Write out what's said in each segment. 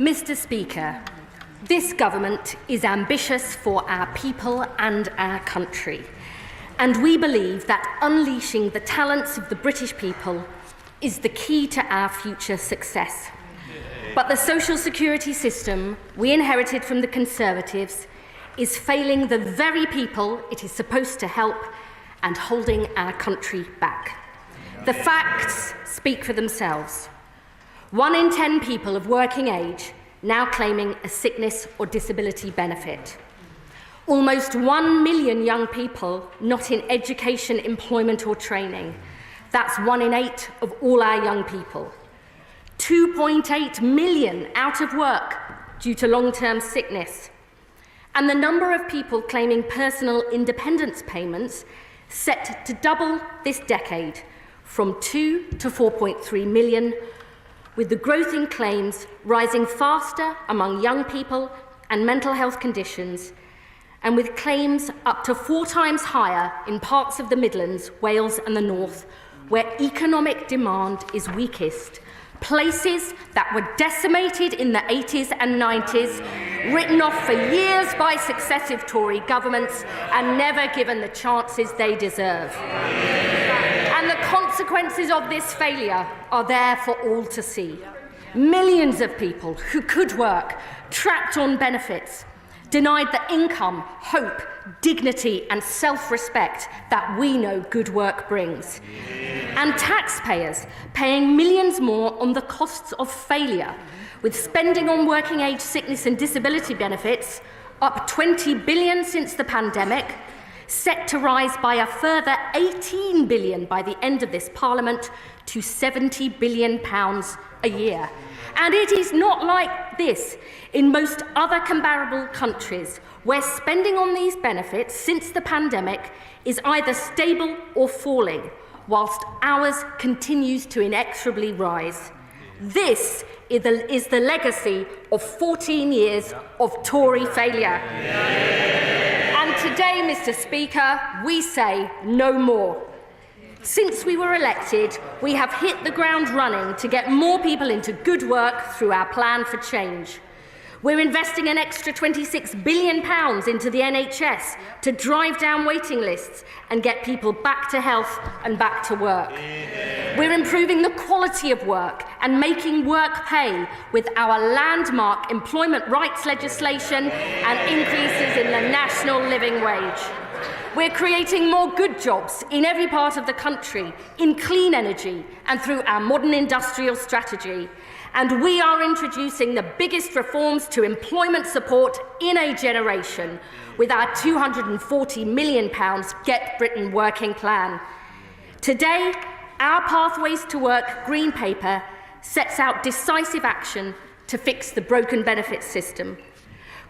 Mr. Speaker, this government is ambitious for our people and our country, and we believe that unleashing the talents of the British people is the key to our future success. But the social security system we inherited from the Conservatives is failing the very people it is supposed to help and holding our country back. The facts speak for themselves. 1 in 10 people of working age now claiming a sickness or disability benefit. Almost 1 million young people not in education, employment or training. That's 1 in 8 of all our young people. 2.8 million out of work due to long-term sickness. And the number of people claiming personal independence payments set to double this decade from 2 to 4.3 million, with the growth in claims rising faster among young people and mental health conditions, and with claims up to 4 times higher in parts of the Midlands, Wales and the North, where economic demand is weakest, places that were decimated in the 80s and 90s, written off for years by successive Tory governments and never given the chances they deserve. And the consequences of this failure are there for all to see. Millions of people who could work, trapped on benefits, denied the income, hope, dignity and self-respect that we know good work brings. And taxpayers paying millions more on the costs of failure, with spending on working age sickness and disability benefits up 20 billion since the pandemic, set to rise by a further 18 billion by the end of this Parliament to £70 billion a year. And it is not like this in most other comparable countries, where spending on these benefits since the pandemic is either stable or falling, whilst ours continues to inexorably rise. This is the legacy of 14 years of Tory failure. And today, Mr. Speaker, we say no more. Since we were elected, we have hit the ground running to get more people into good work through our plan for change. We're investing an extra £26 billion into the NHS to drive down waiting lists and get people back to health and back to work. We're improving the quality of work and making work pay with our landmark employment rights legislation and increases in the national living wage. We're creating more good jobs in every part of the country, in clean energy and through our modern industrial strategy. And we are introducing the biggest reforms to employment support in a generation with our £240 million Get Britain Working plan. Today, our Pathways to Work Green Paper sets out decisive action to fix the broken benefits system,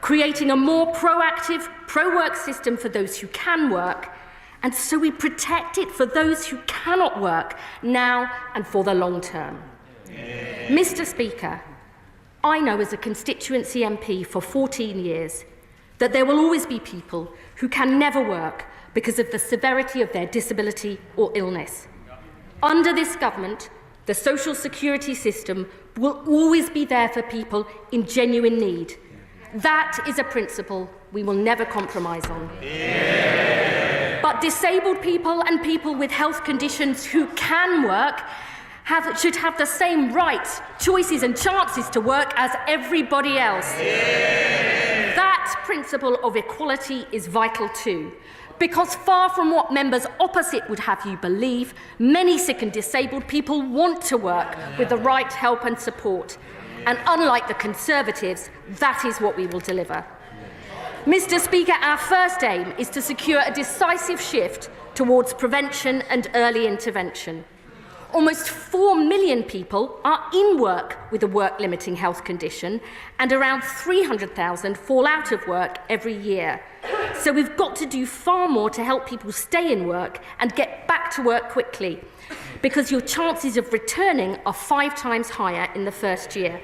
creating a more proactive, pro-work system for those who can work, and so we protect it for those who cannot work now and for the long term. Mr. Speaker, I know as a constituency MP for 14 years that there will always be people who can never work because of the severity of their disability or illness. Under this government, the social security system will always be there for people in genuine need. That is a principle we will never compromise on. But disabled people and people with health conditions who can work should have the same rights, choices and chances to work as everybody else. That principle of equality is vital too, because far from what members opposite would have you believe, many sick and disabled people want to work with the right help and support. And unlike the Conservatives, that is what we will deliver. Mr. Speaker, our first aim is to secure a decisive shift towards prevention and early intervention. Almost 4 million people are in work with a work-limiting health condition, and around 300,000 fall out of work every year. So we've got to do far more to help people stay in work and get back to work quickly, because your chances of returning are 5 times higher in the first year.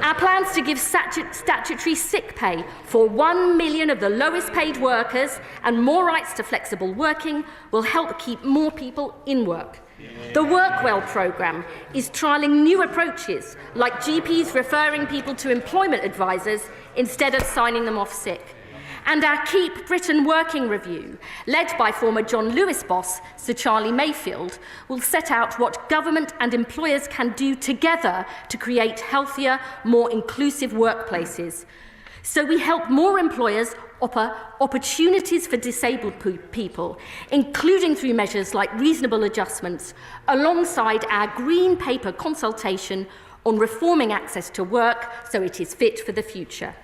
Our plans to give statutory sick pay for 1 million of the lowest paid workers and more rights to flexible working will help keep more people in work. The Workwell programme is trialling new approaches, like GPs referring people to employment advisors instead of signing them off sick. And our Keep Britain Working review, led by former John Lewis boss Sir Charlie Mayfield, will set out what government and employers can do together to create healthier, more inclusive workplaces. So we help more employers offer opportunities for disabled people, including through measures like reasonable adjustments, alongside our Green Paper consultation on reforming access to work so it is fit for the future.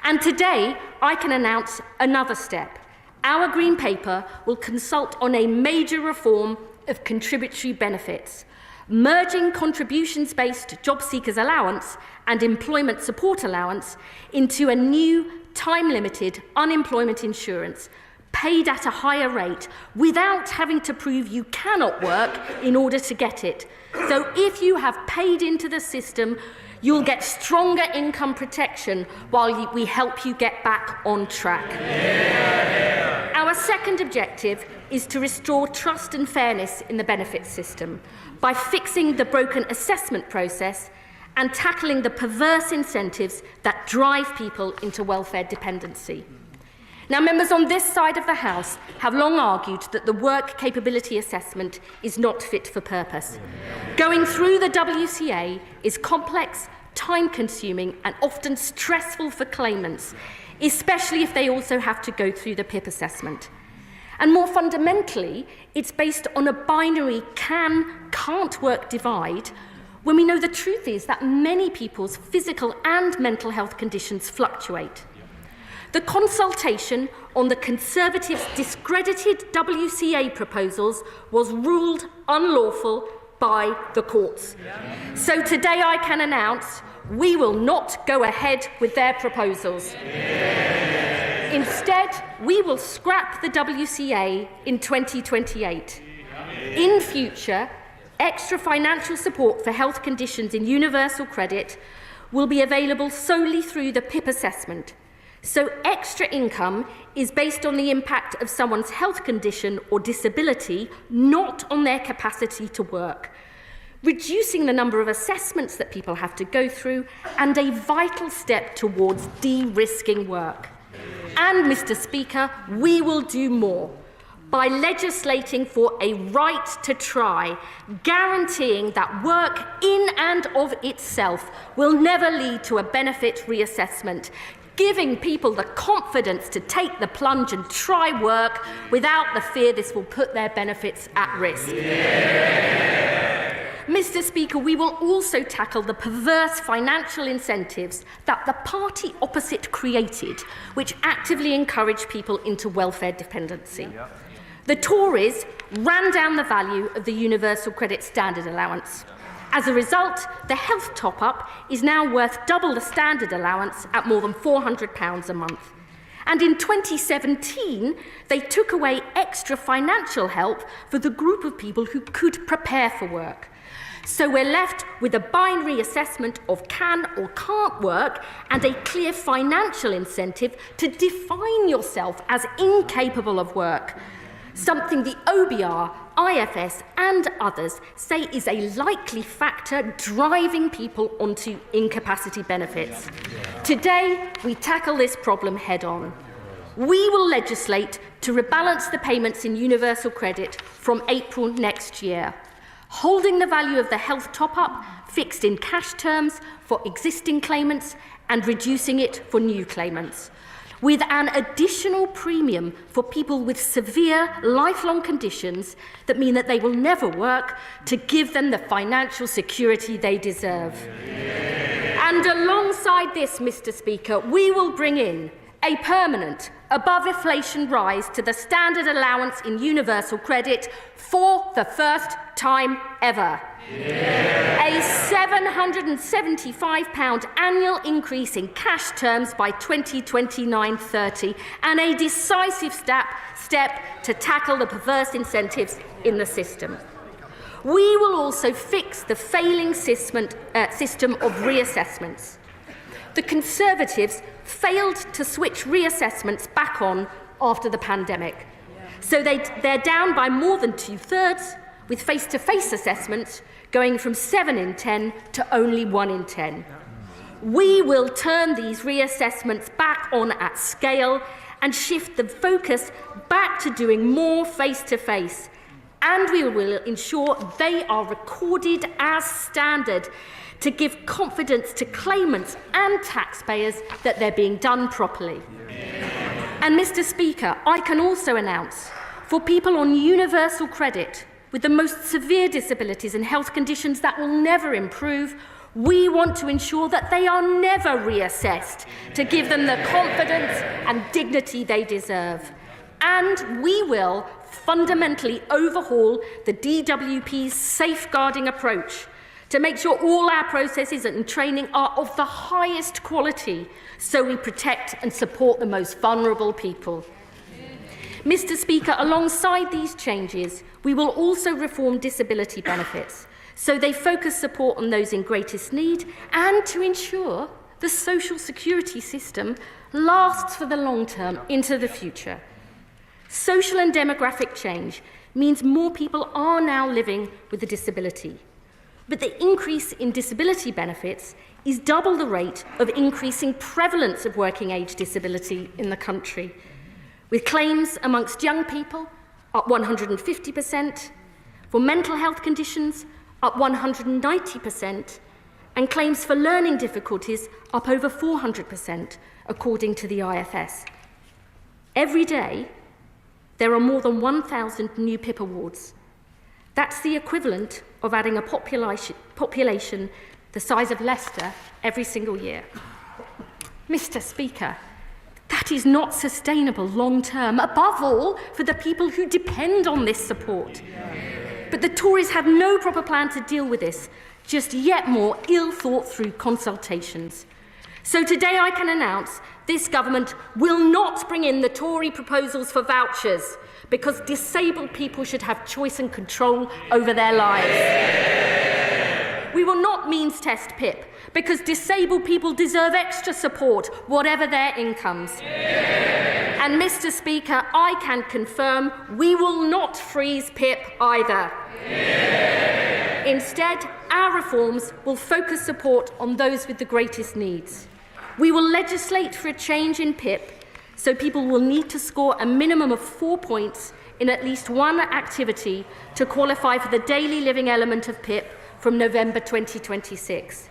And today, I can announce another step. Our Green Paper will consult on a major reform of contributory benefits, merging contributions-based job seekers allowance and employment support allowance into a new time-limited unemployment insurance paid at a higher rate without having to prove you cannot work in order to get it. So if you have paid into the system, you'll get stronger income protection while we help you get back on track. Yeah. Our second objective is to restore trust and fairness in the benefits system by fixing the broken assessment process and tackling the perverse incentives that drive people into welfare dependency. Now, members on this side of the House have long argued that the work capability assessment is not fit for purpose. Going through the WCA is complex, time-consuming and often stressful for claimants, especially if they also have to go through the PIP assessment. And more fundamentally, it's based on a binary can-can't work divide, when we know the truth is that many people's physical and mental health conditions fluctuate. The consultation on the Conservatives' discredited WCA proposals was ruled unlawful by the courts. So today I can announce we will not go ahead with their proposals. Instead, we will scrap the WCA in 2028. In future, extra financial support for health conditions in universal credit will be available solely through the PIP assessment. So extra income is based on the impact of someone's health condition or disability, not on their capacity to work, reducing the number of assessments that people have to go through, and a vital step towards de-risking work. And, Mr. Speaker, we will do more by legislating for a right to try, guaranteeing that work in and of itself will never lead to a benefit reassessment, giving people the confidence to take the plunge and try work without the fear this will put their benefits at risk. Mr. Speaker, we will also tackle the perverse financial incentives that the party opposite created, which actively encourage people into welfare dependency. The Tories ran down the value of the Universal Credit Standard Allowance. As a result, the health top-up is now worth double the standard allowance at more than £400 a month. And in 2017, they took away extra financial help for the group of people who could prepare for work. So we're left with a binary assessment of can or can't work and a clear financial incentive to define yourself as incapable of work, something the OBR, IFS and others say is a likely factor driving people onto incapacity benefits. Today, we tackle this problem head-on. We will legislate to rebalance the payments in universal credit from April next year, holding the value of the health top-up fixed in cash terms for existing claimants and reducing it for new claimants, with an additional premium for people with severe lifelong conditions that mean that they will never work, to give them the financial security they deserve. And alongside this, Mr. Speaker, we will bring in a permanent, above-inflation rise to the standard allowance in universal credit for the first time ever. A £775 annual increase in cash terms by 2029-30, and a decisive step to tackle the perverse incentives in the system. We will also fix the failing system of reassessments. The Conservatives failed to switch reassessments back on after the pandemic. So they're down by more than 2/3, with face-to-face assessments going from 7 in 10 to only 1 in 10. We will turn these reassessments back on at scale and shift the focus back to doing more face-to-face. And we will ensure they are recorded as standard to give confidence to claimants and taxpayers that they're being done properly. And Mr. Speaker, I can also announce for people on universal credit with the most severe disabilities and health conditions that will never improve, we want to ensure that they are never reassessed to give them the confidence and dignity they deserve. And we will fundamentally overhaul the DWP's safeguarding approach to make sure all our processes and training are of the highest quality so we protect and support the most vulnerable people. Mr. Speaker, alongside these changes, we will also reform disability benefits so they focus support on those in greatest need and to ensure the social security system lasts for the long term into the future. Social and demographic change means more people are now living with a disability. But the increase in disability benefits is double the rate of increasing prevalence of working age disability in the country, with claims amongst young people up 150%, for mental health conditions up 190%, and claims for learning difficulties up over 400%, according to the IFS. Every day, there are more than 1,000 new PIP awards. That's the equivalent of adding a population the size of Leicester every single year. Mr. Speaker, that is not sustainable long-term, above all for the people who depend on this support. But the Tories have no proper plan to deal with this, just yet more ill-thought-through consultations. So today I can announce this government will not bring in the Tory proposals for vouchers because disabled people should have choice and control over their lives. We will not means test PIP because disabled people deserve extra support, whatever their incomes. And Mr. Speaker, I can confirm we will not freeze PIP either. Instead, our reforms will focus support on those with the greatest needs. We will legislate for a change in PIP so people will need to score a minimum of 4 points in at least one activity to qualify for the daily living element of PIP from November 2026.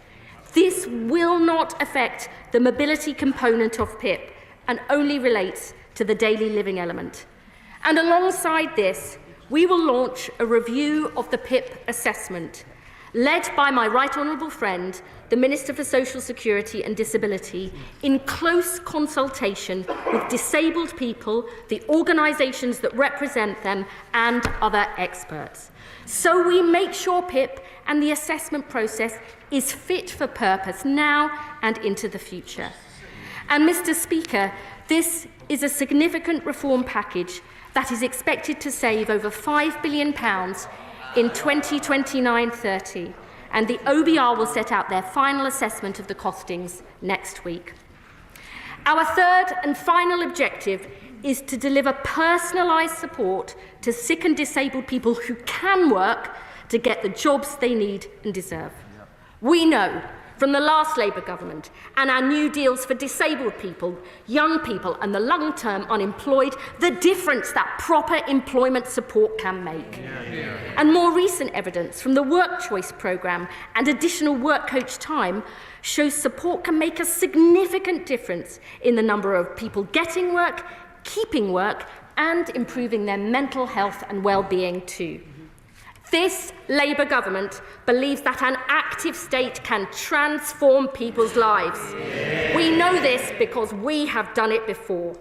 This will not affect the mobility component of PIP and only relates to the daily living element. And alongside this, we will launch a review of the PIP assessment, led by my right honourable friend, the Minister for Social Security and Disability, in close consultation with disabled people, the organisations that represent them, and other experts. So we make sure PIP and the assessment process is fit for purpose now and into the future. And Mr. Speaker, this is a significant reform package that is expected to save over £5 billion in 2029-30, and the OBR will set out their final assessment of the costings next week. Our third and final objective is to deliver personalised support to sick and disabled people who can work to get the jobs they need and deserve. We know from the last Labour government and our new deals for disabled people, young people and the long-term unemployed, the difference that proper employment support can make. And more recent evidence from the Work Choice programme and additional work coach time shows support can make a significant difference in the number of people getting work, keeping work and improving their mental health and well-being too. This Labour government believes that an active state can transform people's lives. We know this because we have done it before.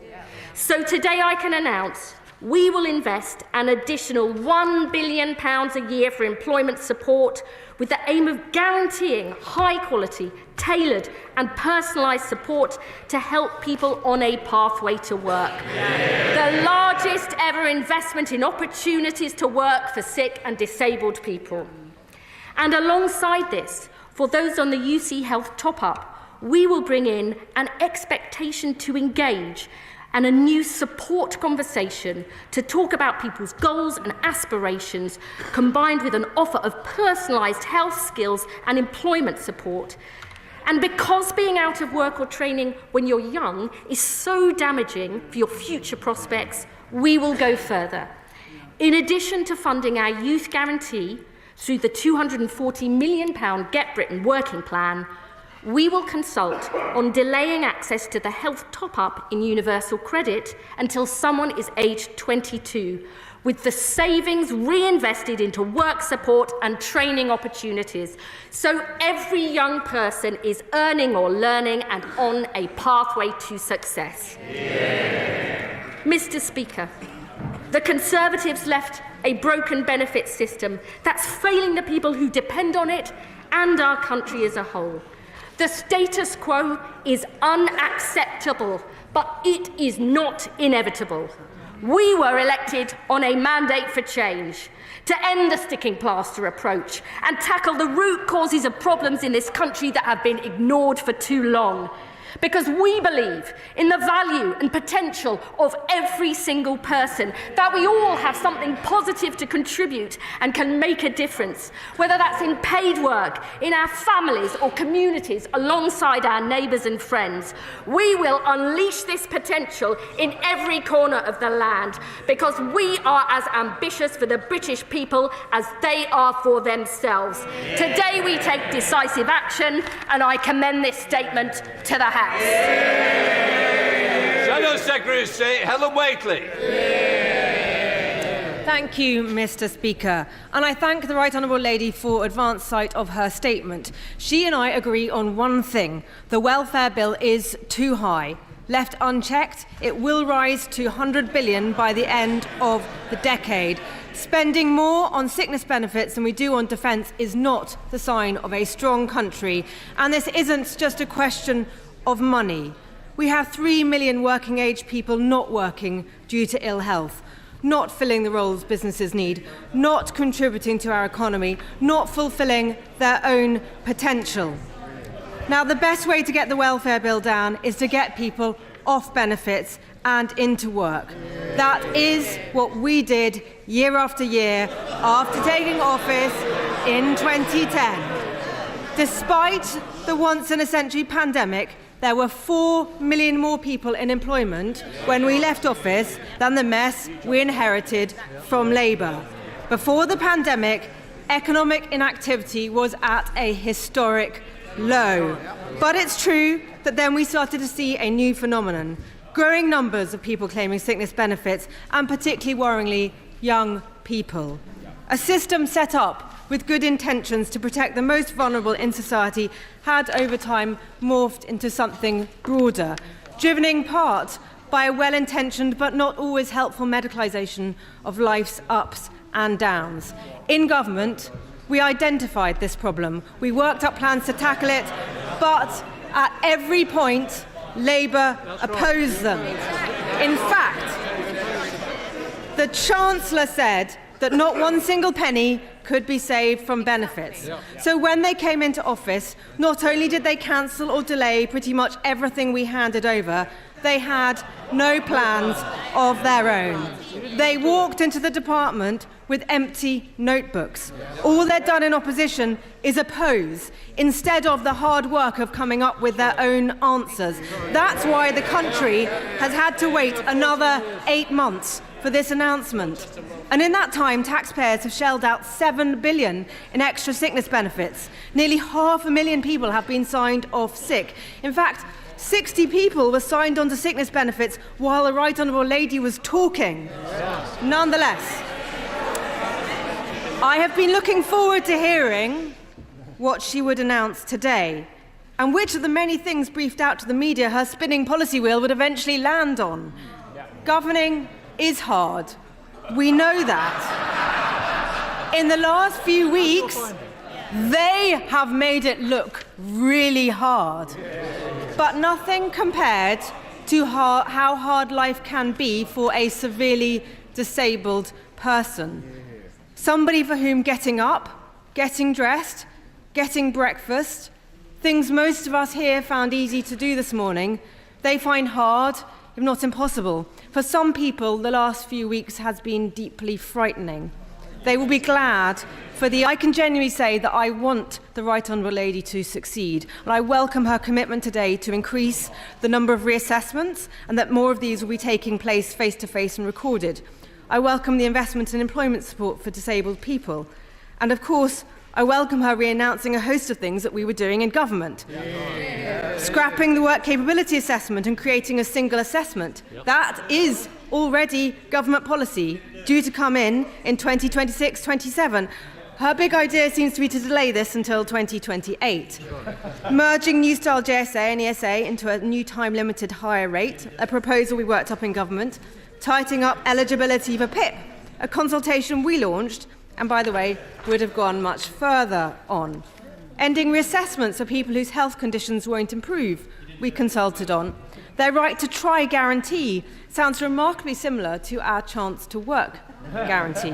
So today I can announce we will invest an additional £1 billion a year for employment support with the aim of guaranteeing high-quality, tailored and personalised support to help people on a pathway to work. The largest ever investment in opportunities to work for sick and disabled people. And alongside this, for those on the UC Health top-up, we will bring in an expectation to engage and a new support conversation to talk about people's goals and aspirations, combined with an offer of personalised health, skills and employment support. And because being out of work or training when you're young is so damaging for your future prospects, we will go further. In addition to funding our youth guarantee through the £240 million Get Britain Working Plan, we will consult on delaying access to the health top-up in universal credit until someone is aged 22, with the savings reinvested into work support and training opportunities, so every young person is earning or learning and on a pathway to success. Yeah. Mr. Speaker, the Conservatives left a broken benefits system that's failing the people who depend on it and our country as a whole. The status quo is unacceptable, but it is not inevitable. We were elected on a mandate for change, to end the sticking plaster approach and tackle the root causes of problems in this country that have been ignored for too long. Because we believe in the value and potential of every single person, that we all have something positive to contribute and can make a difference, whether that's in paid work, in our families or communities, alongside our neighbours and friends. We will unleash this potential in every corner of the land, because we are as ambitious for the British people as they are for themselves. Today we take decisive action, and I commend this statement to the House. Shadow Secretary of State Helen Whately. Thank you, Mr. Speaker, and I thank the Right Honourable Lady for advance sight of her statement. She and I agree on one thing: the welfare bill is too high. Left unchecked, it will rise to £100 billion by the end of the decade. Spending more on sickness benefits than we do on defence is not the sign of a strong country, and this isn't just a question of money. We have 3 million working-age people not working due to ill health, not filling the roles businesses need, not contributing to our economy, not fulfilling their own potential. Now, the best way to get the welfare bill down is to get people off benefits and into work. That is what we did year after year after taking office in 2010. Despite the once-in-a-century pandemic, there were 4 million more people in employment when we left office than the mess we inherited from Labour. Before the pandemic, economic inactivity was at a historic low. But it's true that then we started to see a new phenomenon: growing numbers of people claiming sickness benefits, and particularly worryingly, young people. A system set up with good intentions to protect the most vulnerable in society had over time morphed into something broader, driven in part by a well-intentioned but not always helpful medicalisation of life's ups and downs. In government, we identified this problem. We worked up plans to tackle it, but at every point, Labour opposed them. In fact, the Chancellor said that not one single penny could be saved from benefits. So when they came into office, not only did they cancel or delay pretty much everything we handed over, they had no plans of their own. They walked into the department with empty notebooks. All they'd done in opposition is oppose, instead of the hard work of coming up with their own answers. That's why the country has had to wait another 8 months for this announcement. And in that time, taxpayers have shelled out £7 billion in extra sickness benefits. Nearly 500,000 people have been signed off sick. In fact, 60 people were signed onto sickness benefits while the Right Honourable Lady was talking. Nonetheless, I have been looking forward to hearing what she would announce today, and which of the many things briefed out to the media her spinning policy wheel would eventually land on. Governing is hard. We know that. In the last few weeks, they have made it look really hard. But nothing compared to how hard life can be for a severely disabled person. Somebody for whom getting up, getting dressed, getting breakfast, things most of us here found easy to do this morning, they find hard, if not impossible. For some people, the last few weeks has been deeply frightening. They will be glad I can genuinely say that I want the Right Honourable Lady to succeed, and I welcome her commitment today to increase the number of reassessments and that more of these will be taking place face-to-face and recorded. I welcome the investment in employment support for disabled people. And of course, I welcome her re-announcing a host of things that we were doing in government. Scrapping the work capability assessment and creating a single assessment. That is already government policy, due to come in 2026-27. Her big idea seems to be to delay this until 2028. Merging New Style JSA and ESA into a new time-limited higher rate, a proposal we worked up in government. Tightening up eligibility for PIP, a consultation we launched, and by the way, would have gone much further on. Ending reassessments for people whose health conditions won't improve, we consulted on. Their right to try guarantee sounds remarkably similar to our chance to work guarantee.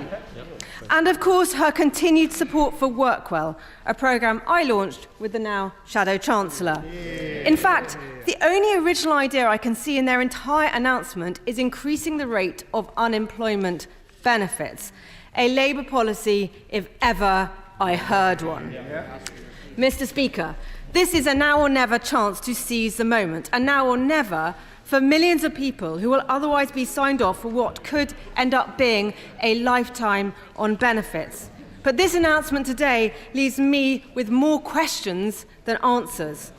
And of course, her continued support for Workwell, a programme I launched with the now Shadow Chancellor. In fact, the only original idea I can see in their entire announcement is increasing the rate of unemployment benefits, a Labour policy if ever I heard one. Mr. Speaker, this is a now or never chance to seize the moment, a now or never for millions of people who will otherwise be signed off for what could end up being a lifetime on benefits. But this announcement today leaves me with more questions than answers.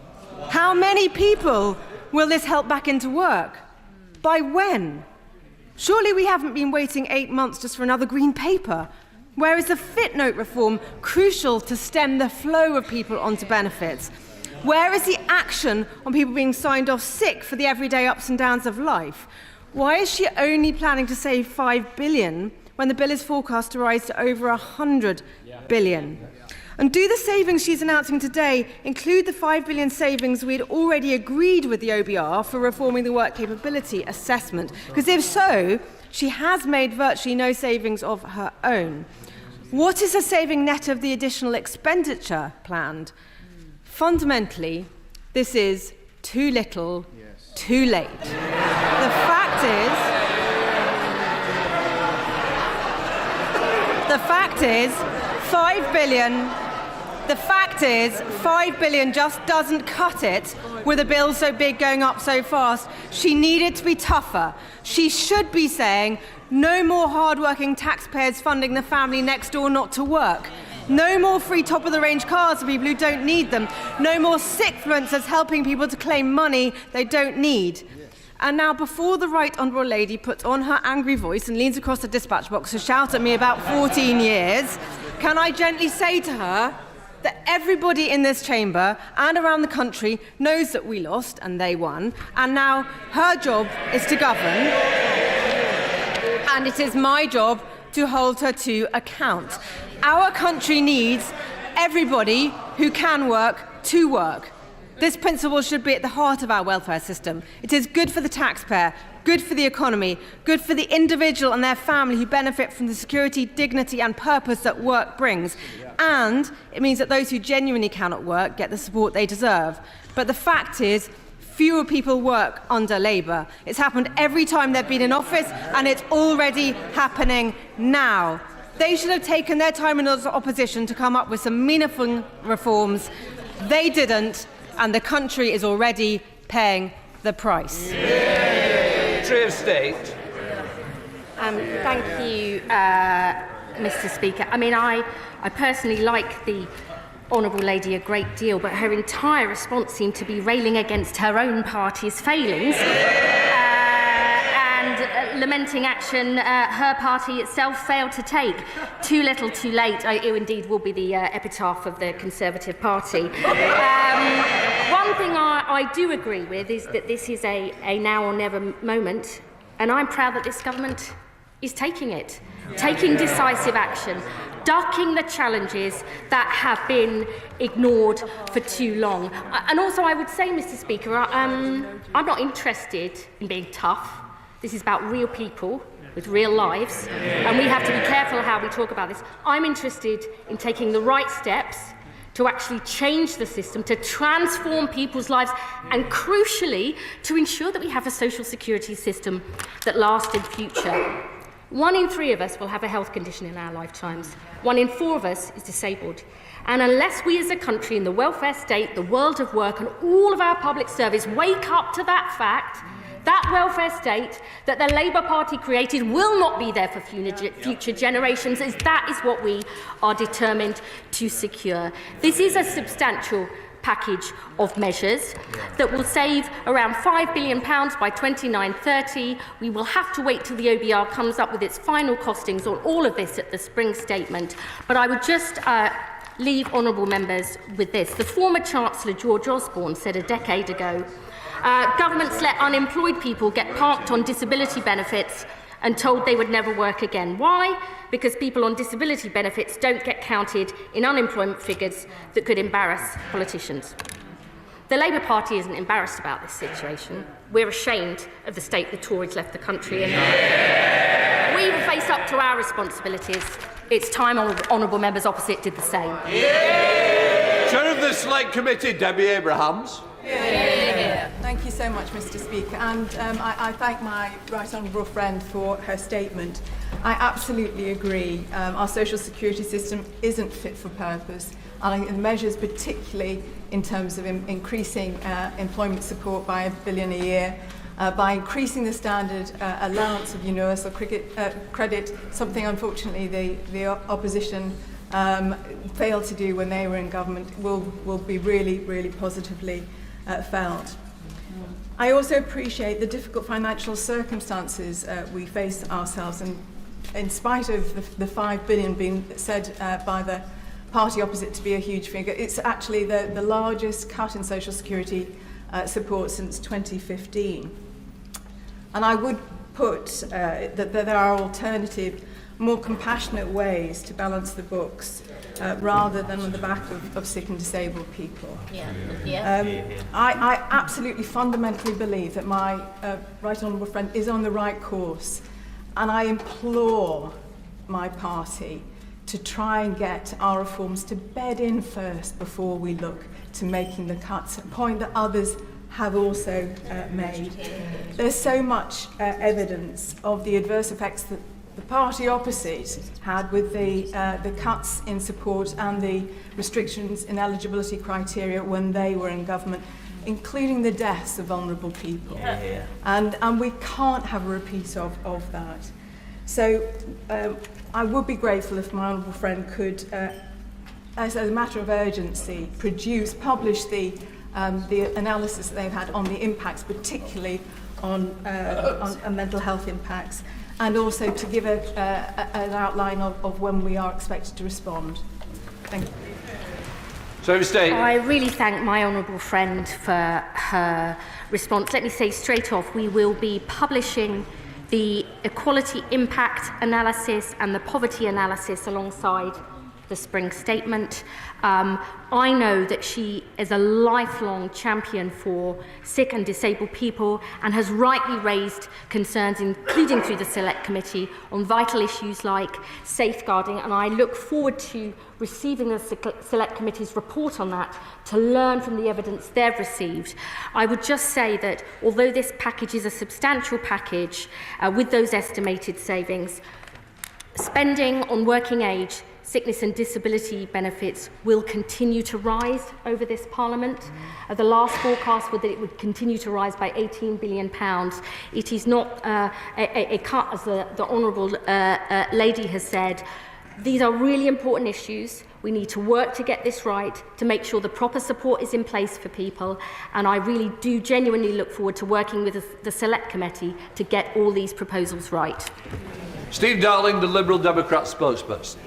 How many people will this help back into work? By when? Surely we haven't been waiting 8 months just for another green paper. Where is the fit note reform crucial to stem the flow of people onto benefits? Where is the action on people being signed off sick for the everyday ups and downs of life? Why is she only planning to save $5 billion when the bill is forecast to rise to over $100 billion? And do the savings she's announcing today include the $5 billion savings we'd already agreed with the OBR for reforming the work capability assessment? Because if so, she has made virtually no savings of her own. What is the saving net of the additional expenditure planned? Fundamentally, this is too little, too late. The fact is, $5 billion just doesn't cut it with a bill so big going up so fast. She needed to be tougher. She should be saying, no more hard-working taxpayers funding the family next door not to work. No more free top-of-the-range cars for people who don't need them. No more sickfluencers helping people to claim money they don't need. And now, before the Right Honourable Lady puts on her angry voice and leans across the dispatch box to shout at me about 14 years, can I gently say to her that everybody in this chamber and around the country knows that we lost and they won, and now her job is to govern, and it is my job to hold her to account. Our country needs everybody who can work to work. This principle should be at the heart of our welfare system. It is good for the taxpayer, good for the economy, good for the individual and their family who benefit from the security, dignity and purpose that work brings. And it means that those who genuinely cannot work get the support they deserve. But the fact is, fewer people work under Labour. It's happened every time they've been in office, and it's already happening now. They should have taken their time in opposition to come up with some meaningful reforms. They didn't, and the country is already paying the price. Secretary of State. Thank you, Mr. Speaker. I mean, I personally like the Honourable Lady a great deal, but her entire response seemed to be railing against her own party's failings and lamenting action her party itself failed to take. Too little, too late, it indeed will be the epitaph of the Conservative Party. One thing I do agree with is that this is a now or never moment, and I'm proud that this government is taking it, taking decisive action, ducking the challenges that have been ignored for too long. And also, I would say, Mr. Speaker, I'm not interested in being tough. This is about real people with real lives, and we have to be careful how we talk about this. I'm interested in taking the right steps to actually change the system, to transform people's lives, and crucially, to ensure that we have a social security system that lasts in future. 1 in 3 of us will have a health condition in our lifetimes. 1 in 4 of us is disabled. And unless we as a country in the welfare state, the world of work, and all of our public service wake up to that fact, that welfare state that the Labour Party created will not be there for future generations, as that is what we are determined to secure. This is a substantial package of measures that will save around £5 billion by 29-30. We will have to wait till the OBR comes up with its final costings on all of this at the spring statement. But I would just leave honourable members with this. The former Chancellor George Osborne said a decade ago, governments let unemployed people get parked on disability benefits and told they would never work again. Why? Because people on disability benefits don't get counted in unemployment figures that could embarrass politicians. The Labour Party isn't embarrassed about this situation. We're ashamed of the state the Tories left the country in. We will face up to our responsibilities. It's time honourable members opposite did the same. Chair of the Select Committee, Debbie Abrahams. Thank you so much, Mr. Speaker, and I thank my right honourable friend for her statement. I absolutely agree. Our social security system isn't fit for purpose, and I think the measures, particularly in terms of increasing employment support by £1 billion a year, by increasing the standard allowance of universal credit, something unfortunately the opposition failed to do when they were in government, will be really, really positively felt. I also appreciate the difficult financial circumstances we face ourselves, and in spite of the £5 billion being said by the party opposite to be a huge figure, it's actually the largest cut in social security support since 2015. And I would put that there are alternative, more compassionate ways to balance the books rather than on the back of sick and disabled people. I absolutely fundamentally believe that my right honourable friend is on the right course, and I implore my party to try and get our reforms to bed in first before we look to making the cuts, a point that others have also made. There's so much evidence of the adverse effects that the party opposite had with the cuts in support and the restrictions in eligibility criteria when they were in government, including the deaths of vulnerable people. And we can't have a repeat of that. So I would be grateful if my honourable friend could, as a matter of urgency, publish the analysis that they've had on the impacts, particularly on mental health impacts, and also to give an outline of when we are expected to respond. Thank you. I really thank my honourable friend for her response. Let me say straight off, we will be publishing the equality impact analysis and the poverty analysis alongside the spring statement. I know that she is a lifelong champion for sick and disabled people and has rightly raised concerns, including through the Select Committee, on vital issues like safeguarding, and I look forward to receiving the Select Committee's report on that to learn from the evidence they've received. I would just say that although this package is a substantial package with those estimated savings, spending on working age, sickness and disability benefits will continue to rise over this Parliament. The last forecast was that it would continue to rise by £18 billion. It is not a cut, as the Honourable Lady has said. These are really important issues. We need to work to get this right, to make sure the proper support is in place for people, and I really do genuinely look forward to working with the Select Committee to get all these proposals right. Steve Darling, the Liberal Democrat spokesperson.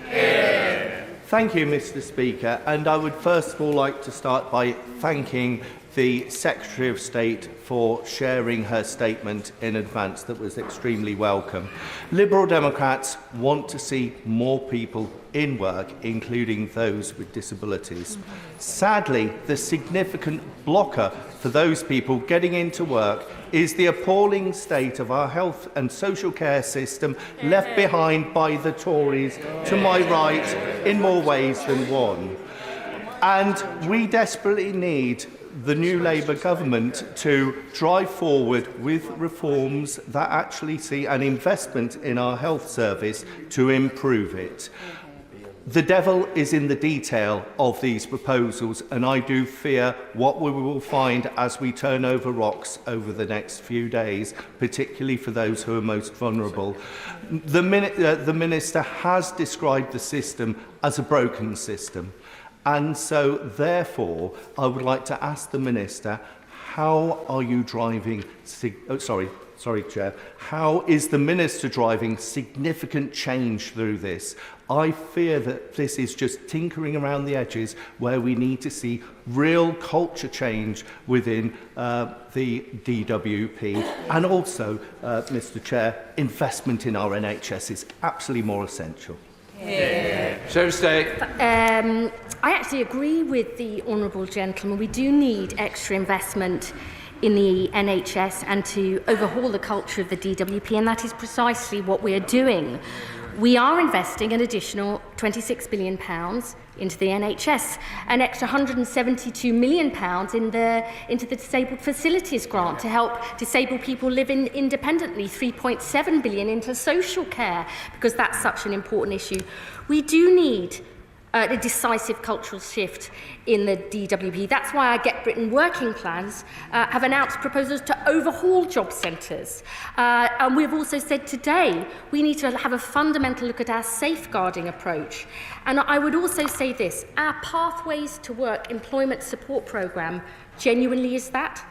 Thank you, Mr. Speaker, and I would first of all like to start by thanking the Secretary of State for sharing her statement in advance. That was extremely welcome. Liberal Democrats want to see more people in work, including those with disabilities. Sadly, the significant blocker for those people getting into work is the appalling state of our health and social care system left behind by the Tories to my right in more ways than one. And we desperately need the new Labour government to drive forward with reforms that actually see an investment in our health service to improve it. The devil is in the detail of these proposals, and I do fear what we will find as we turn over rocks over the next few days, particularly for those who are most vulnerable. The Minister has described the system as a broken system, and so therefore I would like to ask the Minister, how are you driving... Sorry, Chair. How is the Minister driving significant change through this? I fear that this is just tinkering around the edges where we need to see real culture change within the DWP. And also, Mr. Chair, investment in our NHS is absolutely more essential. Secretary of State. I actually agree with the honourable gentleman. We do need extra investment in the NHS and to overhaul the culture of the DWP, and that is precisely what we are doing. We are investing an additional £26 billion into the NHS, an extra £172 million into the Disabled Facilities Grant to help disabled people live independently, £3.7 billion into social care, because that's such an important issue. We do need a decisive cultural shift in the DWP. That's why our Get Britain working plans have announced proposals to overhaul job centres. And we've also said today we need to have a fundamental look at our safeguarding approach. And I would also say this, our Pathways to Work employment support programme genuinely is that,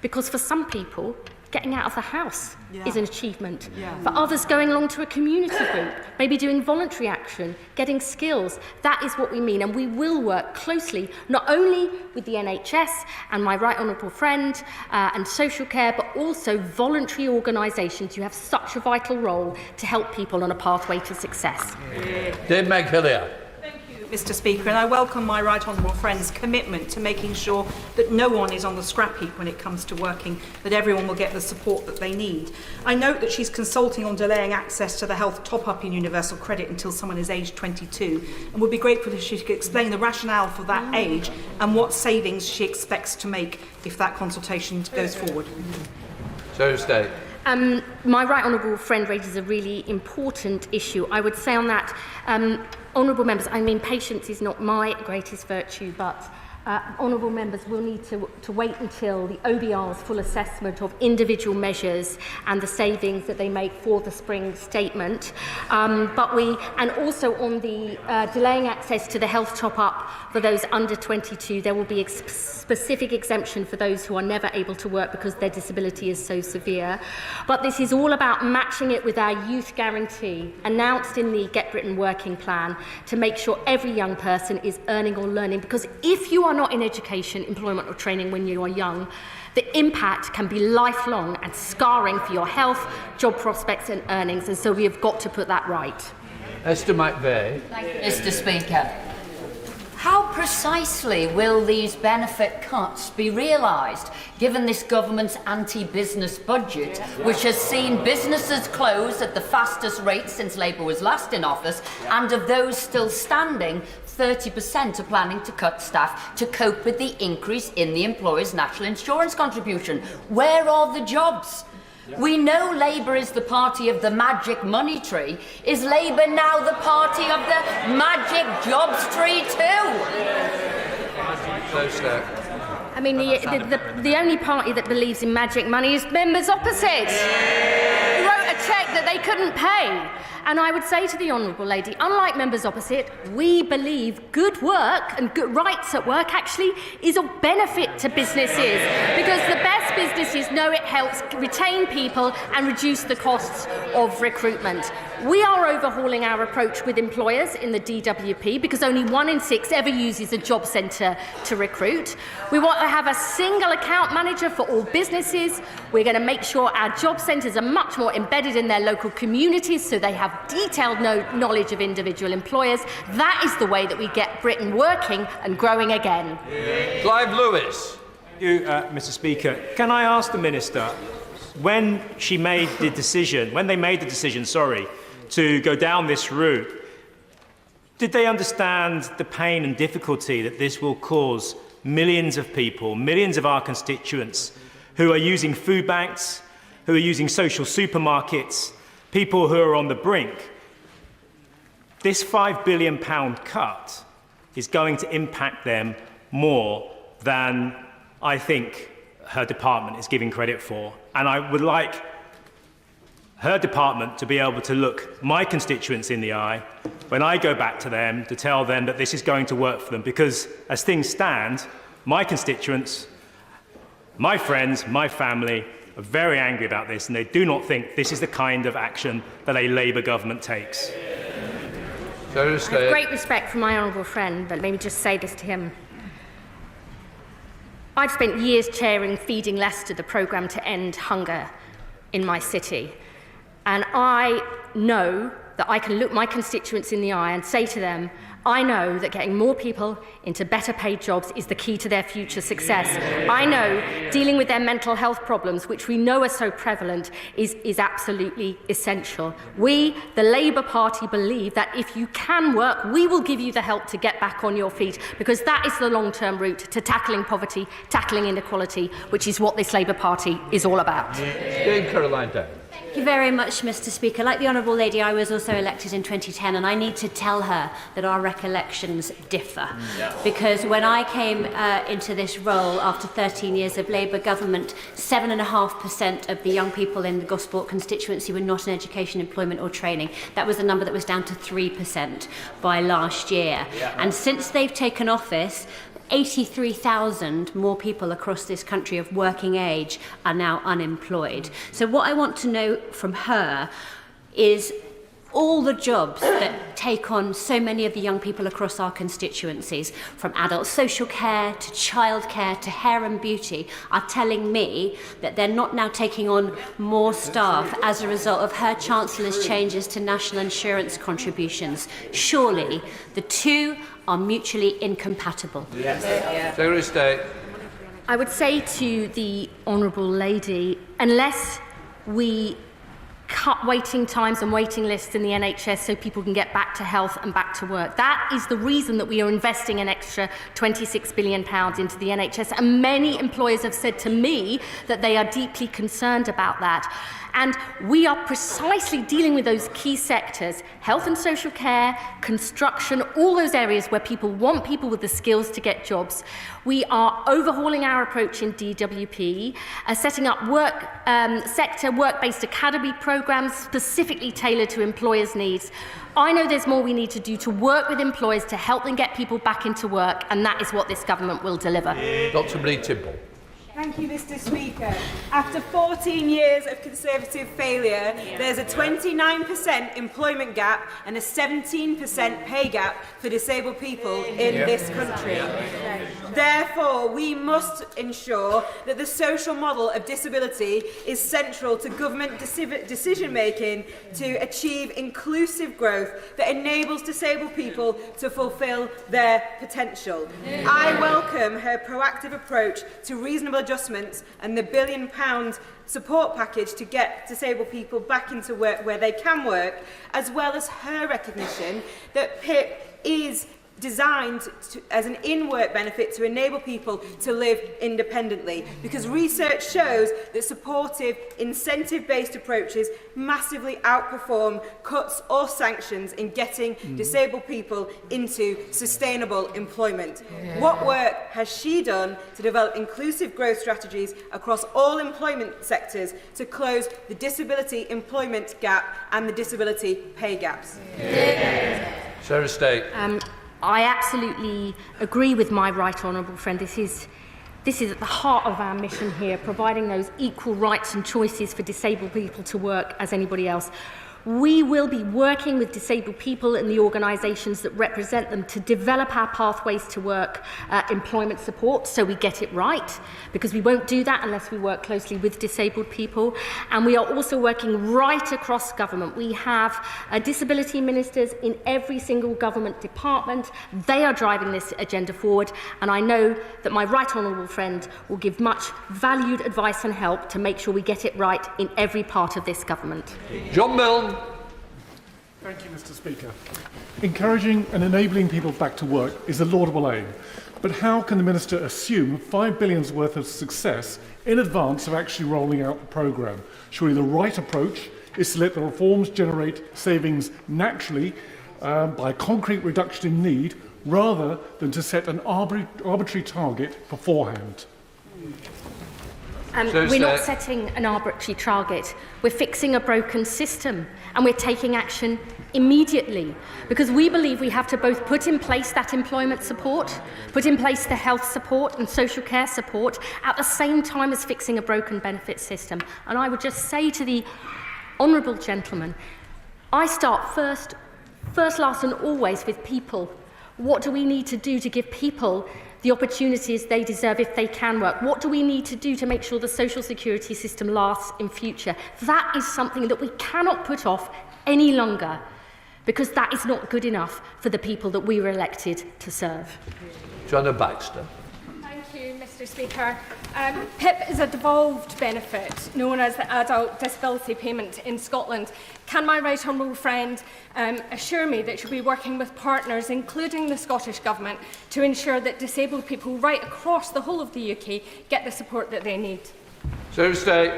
because for some people, getting out of the house is an achievement. For others, going along to a community group, maybe doing voluntary action, getting skills, that is what we mean. And we will work closely, not only with the NHS and my right honourable friend and social care, but also voluntary organisations who have such a vital role to help people on a pathway to success. Dave McHillier. Mr. Speaker, and I welcome my right honourable friend's commitment to making sure that no one is on the scrap heap when it comes to working, that everyone will get the support that they need. I note that she's consulting on delaying access to the health top-up in universal credit until someone is aged 22, and would be grateful if she could explain the rationale for that age and what savings she expects to make if that consultation goes forward. Secretary of State. My right honourable friend raises a really important issue. I would say on that, honourable members, I mean, patience is not my greatest virtue, but honourable members will need to wait until the OBR's full assessment of individual measures and the savings that they make for the spring statement. And also on the delaying access to the health top-up for those under 22, there will be a specific exemption for those who are never able to work because their disability is so severe. But this is all about matching it with our youth guarantee, announced in the Get Britain working plan, to make sure every young person is earning or learning. Because if you are not in education, employment or training when you are young, the impact can be lifelong and scarring for your health, job prospects and earnings, and so we have got to put that right. Esther McVeigh. Thank you, Mr. Speaker. How precisely will these benefit cuts be realised, given this government's anti-business budget, which has seen businesses close at the fastest rate since Labour was last in office, and of those still standing, 30% are planning to cut staff to cope with the increase in the employer's national insurance contribution? Where are the jobs? We know Labour is the party of the magic money tree. Is Labour now the party of the magic jobs tree too? I mean, the only party that believes in magic money is members opposite, who wrote a cheque that they couldn't pay. And I would say to the honourable lady, unlike members opposite, we believe good work and good rights at work actually is of benefit to businesses, because the best businesses know it helps retain people and reduce the costs of recruitment. We are overhauling our approach with employers in the DWP, because only 1 in 6 ever uses a job centre to recruit. We want to have a single account manager for all businesses. We're going to make sure our job centres are much more embedded in their local communities, so they have detailed knowledge of individual employers. That is the way that we get Britain working and growing again. Clive Lewis. Thank you, Mr. Speaker. Can I ask the Minister, when they made the decision, to go down this route, Did they understand the pain and difficulty that this will cause millions of people, millions of our constituents who are using food banks, who are using social supermarkets, people who are on the brink? This £5 billion cut is going to impact them more than I think her department is giving credit for. And I would like her department to be able to look my constituents in the eye when I go back to them to tell them that this is going to work for them, because as things stand, my constituents, my friends, my family are very angry about this, and they do not think this is the kind of action that a Labour government takes. I have great respect for my honourable friend, but let me just say this to him. I've spent years chairing Feeding Leicester, the programme to end hunger in my city. And I know that I can look my constituents in the eye and say to them, I know that getting more people into better paid jobs is the key to their future success. I know dealing with their mental health problems, which we know are so prevalent, is absolutely essential. We, the Labour Party, believe that if you can work, we will give you the help to get back on your feet, because that is the long-term route to tackling poverty, tackling inequality, which is what this Labour Party is all about. Caroline Day. Thank you very much, Mr. Speaker. Like the Honourable Lady, I was also elected in 2010, and I need to tell her that our recollections differ. Because when I came into this role after 13 years of Labour government, 7.5% of the young people in the Gosport constituency were not in education, employment or training. That was a number that was down to 3% by last year. And since they've taken office, 83,000 more people across this country of working age are now unemployed. So what I want to know from her is all the jobs that take on so many of the young people across our constituencies, from adult social care to childcare to hair and beauty, are telling me that they're not now taking on more staff as a result of her Chancellor's changes to national insurance contributions. Surely the two are mutually incompatible. Secretary of State. I would say to the honourable lady, unless we cut waiting times and waiting lists in the NHS so people can get back to health and back to work. That is the reason that we are investing an extra £26 billion into the NHS, and many employers have said to me that they are deeply concerned about that. And we are precisely dealing with those key sectors, health and social care, construction, all those areas where people want people with the skills to get jobs. We are overhauling our approach in DWP, setting up sector work-based academy programmes specifically tailored to employers' needs. I know there's more we need to do to work with employers to help them get people back into work, and that is what this government will deliver. Dr. Bleed-Timble. Thank you, Mr. Speaker. After 14 years of Conservative failure, there's a 29% employment gap and a 17% pay gap for disabled people in this country. Therefore, we must ensure that the social model of disability is central to government decision-making to achieve inclusive growth that enables disabled people to fulfil their potential. I welcome her proactive approach to reasonable adjustments and the £1 billion support package to get disabled people back into work where they can work, as well as her recognition that PIP is designed as an in-work benefit to enable people to live independently, because research shows that supportive, incentive-based approaches massively outperform cuts or sanctions in getting disabled people into sustainable employment. What work has she done to develop inclusive growth strategies across all employment sectors to close the disability employment gap and the disability pay gaps? Secretary of State. I absolutely agree with my right honourable friend. This is at the heart of our mission here, providing those equal rights and choices for disabled people to work as anybody else. We will be working with disabled people and the organisations that represent them to develop our pathways to work employment support so we get it right, because we won't do that unless we work closely with disabled people. And we are also working right across government. We have disability ministers in every single government department. They are driving this agenda forward, and I know that my right honourable friend will give much valued advice and help to make sure we get it right in every part of this government. John Milne. Thank you, Mr. Speaker. Encouraging and enabling people back to work is a laudable aim, but how can the Minister assume $5 billion's worth of success in advance of actually rolling out the programme? Surely the right approach is to let the reforms generate savings naturally by a concrete reduction in need, rather than to set an arbitrary target beforehand. We're not setting an arbitrary target. We're fixing a broken system, and we're taking action immediately, because we believe we have to both put in place that employment support, put in place the health support and social care support at the same time as fixing a broken benefit system. And I would just say to the honourable gentleman, I start first, last and always with people. What do we need to do to give people the opportunities they deserve if they can work? What do we need to do to make sure the social security system lasts in future? That is something that we cannot put off any longer, because that is not good enough for the people that we were elected to serve. Joanna Baxter. Thank you, Mr. Speaker. PIP is a devolved benefit known as the Adult Disability Payment in Scotland. Can my right honourable friend assure me that she'll be working with partners, including the Scottish Government, to ensure that disabled people right across the whole of the UK get the support that they need? Secretary of State.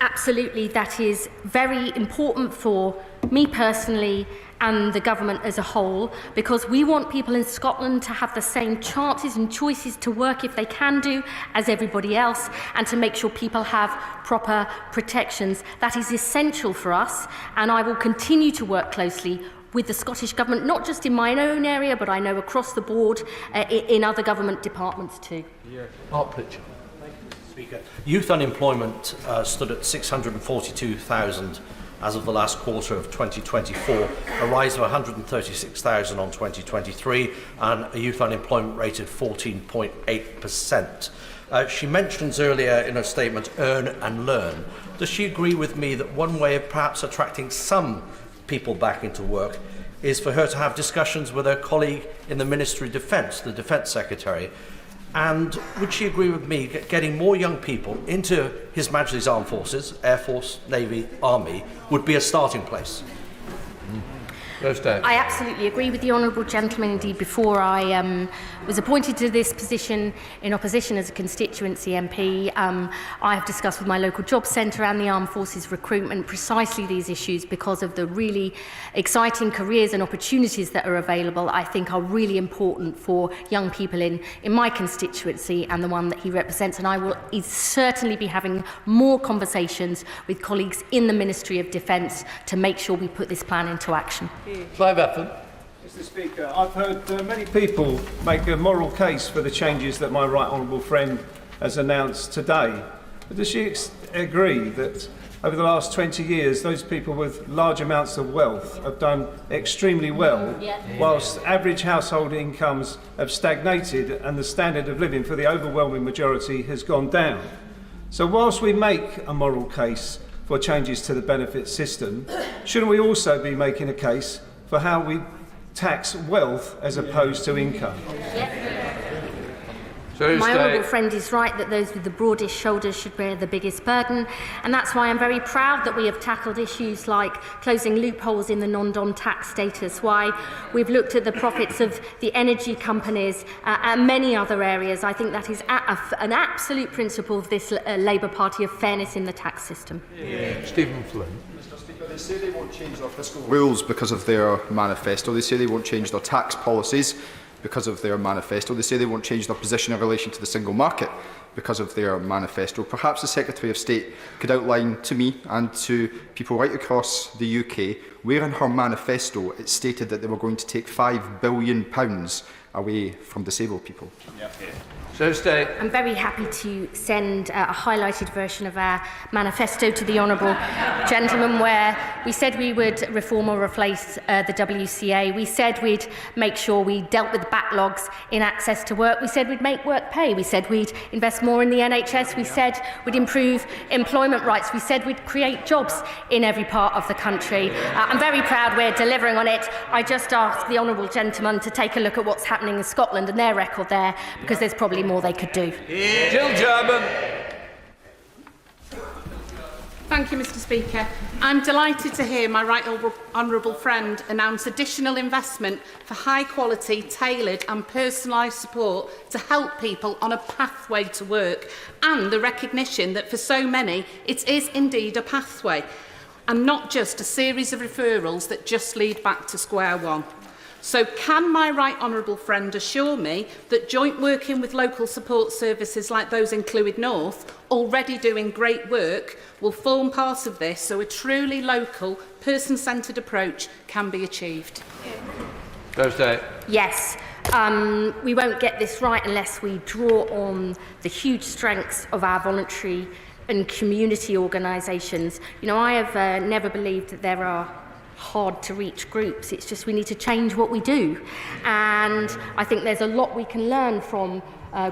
Absolutely, that is very important for me personally and the government as a whole, because we want people in Scotland to have the same chances and choices to work if they can do as everybody else, and to make sure people have proper protections. That is essential for us, and I will continue to work closely with the Scottish Government, not just in my own area, but I know across the board in other government departments too. Mark Pritchard. Speaker. Youth unemployment stood at 642,000 as of the last quarter of 2024, a rise of 136,000 on 2023, and a youth unemployment rate of 14.8%. She mentions earlier in her statement, earn and learn. Does she agree with me that one way of perhaps attracting some people back into work is for her to have discussions with her colleague in the Ministry of Defence, the Defence Secretary? And would she agree with me that getting more young people into His Majesty's Armed Forces, Air Force, Navy, Army, would be a starting place? I absolutely agree with the honourable gentleman. Indeed, before I was appointed to this position in opposition as a constituency MP, I have discussed with my local job centre and the Armed Forces recruitment precisely these issues, because of the really exciting careers and opportunities that are available. I think are really important for young people in my constituency and the one that he represents, and I will certainly be having more conversations with colleagues in the Ministry of Defence to make sure we put this plan into action. Clive Efford. Mr. Speaker, I've heard many people make a moral case for the changes that my right honourable friend has announced today. But does she agree that over the last 20 years, those people with large amounts of wealth have done extremely well, whilst average household incomes have stagnated and the standard of living for the overwhelming majority has gone down? So whilst we make a moral case for changes to the benefit system, shouldn't we also be making a case for how we tax wealth as opposed to income? My honourable friend is right that those with the broadest shoulders should bear the biggest burden, and that's why I'm very proud that we have tackled issues like closing loopholes in the non-dom tax status, why we've looked at the profits of the energy companies and many other areas. I think that is an absolute principle of this Labour Party, of fairness in the tax system. Stephen Flynn. They say they won't change their fiscal rules because of their manifesto. They say they won't change their tax policies because of their manifesto. They say they won't change their position in relation to the single market because of their manifesto. Perhaps the Secretary of State could outline to me and to people right across the UK where in her manifesto it stated that they were going to take £5 billion away from disabled people. I'm very happy to send a highlighted version of our manifesto to the honourable gentleman, where we said we would reform or replace the WCA. We said we'd make sure we dealt with backlogs in access to work. We said we'd make work pay. We said we'd invest more in the NHS. We said we'd improve employment rights. We said we'd create jobs in every part of the country. I'm very proud we're delivering on it. I just asked the honourable gentleman to take a look at what's happening in Scotland and their record there, because there's probably more they could do. Jill German. Thank you, Mr Speaker. I'm delighted to hear my right honourable friend announce additional investment for high-quality, tailored and personalised support to help people on a pathway to work, and the recognition that for so many it is indeed a pathway and not just a series of referrals that just lead back to square one. So can my right honourable friend assure me that joint working with local support services like those in Clwyd North, already doing great work, will form part of this so a truly local, person-centred approach can be achieved? Thursday. Yes. We won't get this right unless we draw on the huge strengths of our voluntary and community organisations. You know, I have never believed that there are hard-to-reach groups. It's just we need to change what we do. And I think there's a lot we can learn from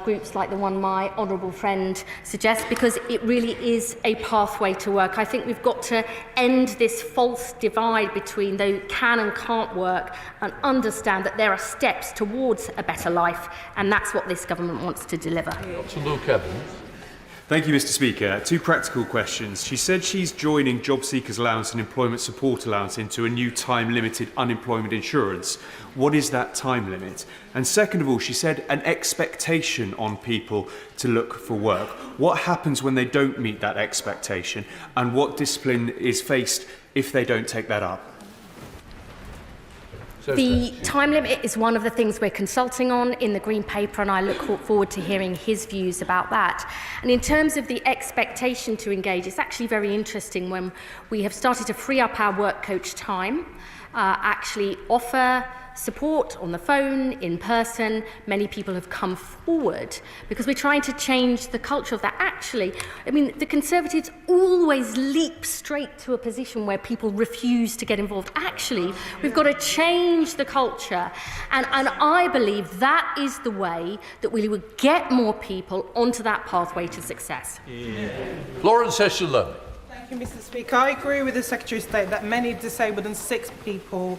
groups like the one my honourable friend suggests, because it really is a pathway to work. I think we've got to end this false divide between those who can and can't work and understand that there are steps towards a better life, and that's what this government wants to deliver. Dr. Luke Evans. Thank you, Mr Speaker. Two practical questions. She said she's joining Job Seekers Allowance and Employment Support Allowance into a new time-limited unemployment insurance. What is that time limit? And second of all, she said an expectation on people to look for work. What happens when they don't meet that expectation, and what discipline is faced if they don't take that up? The time limit is one of the things we're consulting on in the Green Paper, and I look forward to hearing his views about that. And in terms of the expectation to engage, it's actually very interesting when we have started to free up our work coach time, actually offer support on the phone, in person. Many people have come forward because we're trying to change the culture of that. Actually, I mean, the Conservatives always leap straight to a position where people refuse to get involved. Actually, we've got to change the culture. And I believe that is the way that we would get more people onto that pathway to success. Lawrence Eshelon. Thank you, Mr Speaker. I agree with the Secretary of State that many disabled and sick people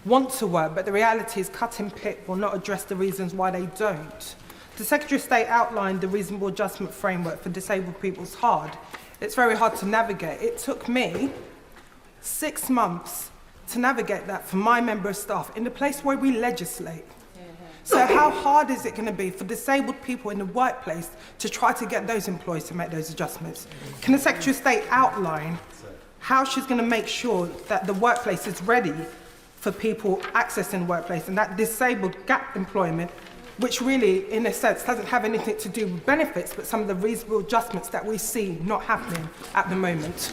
want to work, but the reality is cutting PIP will not address the reasons why they don't. The Secretary of State outlined the reasonable adjustment framework for disabled people is hard. It's very hard to navigate. It took me 6 months to navigate that for my member of staff in the place where we legislate. So how hard is it going to be for disabled people in the workplace to try to get those employees to make those adjustments? Can the Secretary of State outline how she's going to make sure that the workplace is ready for people accessing the workplace, and that disabled gap employment, which really, in a sense, doesn't have anything to do with benefits, but some of the reasonable adjustments that we see not happening at the moment?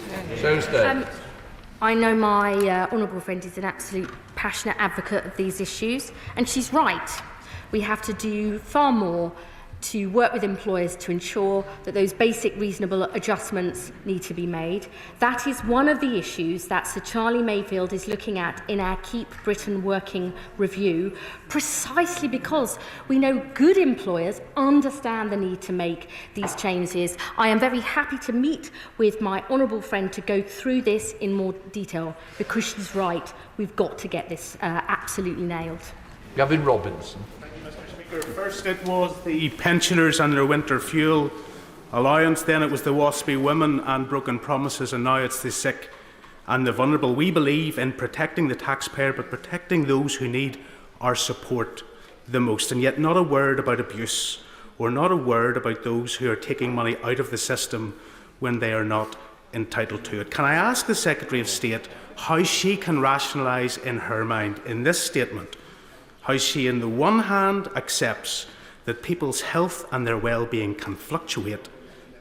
I know my honourable friend is an absolute passionate advocate of these issues, and she's right. We have to do far more to work with employers to ensure that those basic reasonable adjustments need to be made. That is one of the issues that Sir Charlie Mayfield is looking at in our Keep Britain Working review, precisely because we know good employers understand the need to make these changes. I am very happy to meet with my honourable friend to go through this in more detail, because she's right, we've got to get this absolutely nailed. Gavin Robinson. First it was the pensioners and their winter fuel allowance, then it was the waspy women and broken promises, and now it's the sick and the vulnerable. We believe in protecting the taxpayer, but protecting those who need our support the most, and yet not a word about abuse, or not a word about those who are taking money out of the system when they are not entitled to it. Can I ask the Secretary of State how she can rationalise in her mind in this statement how she, on the one hand, accepts that people's health and their well-being can fluctuate,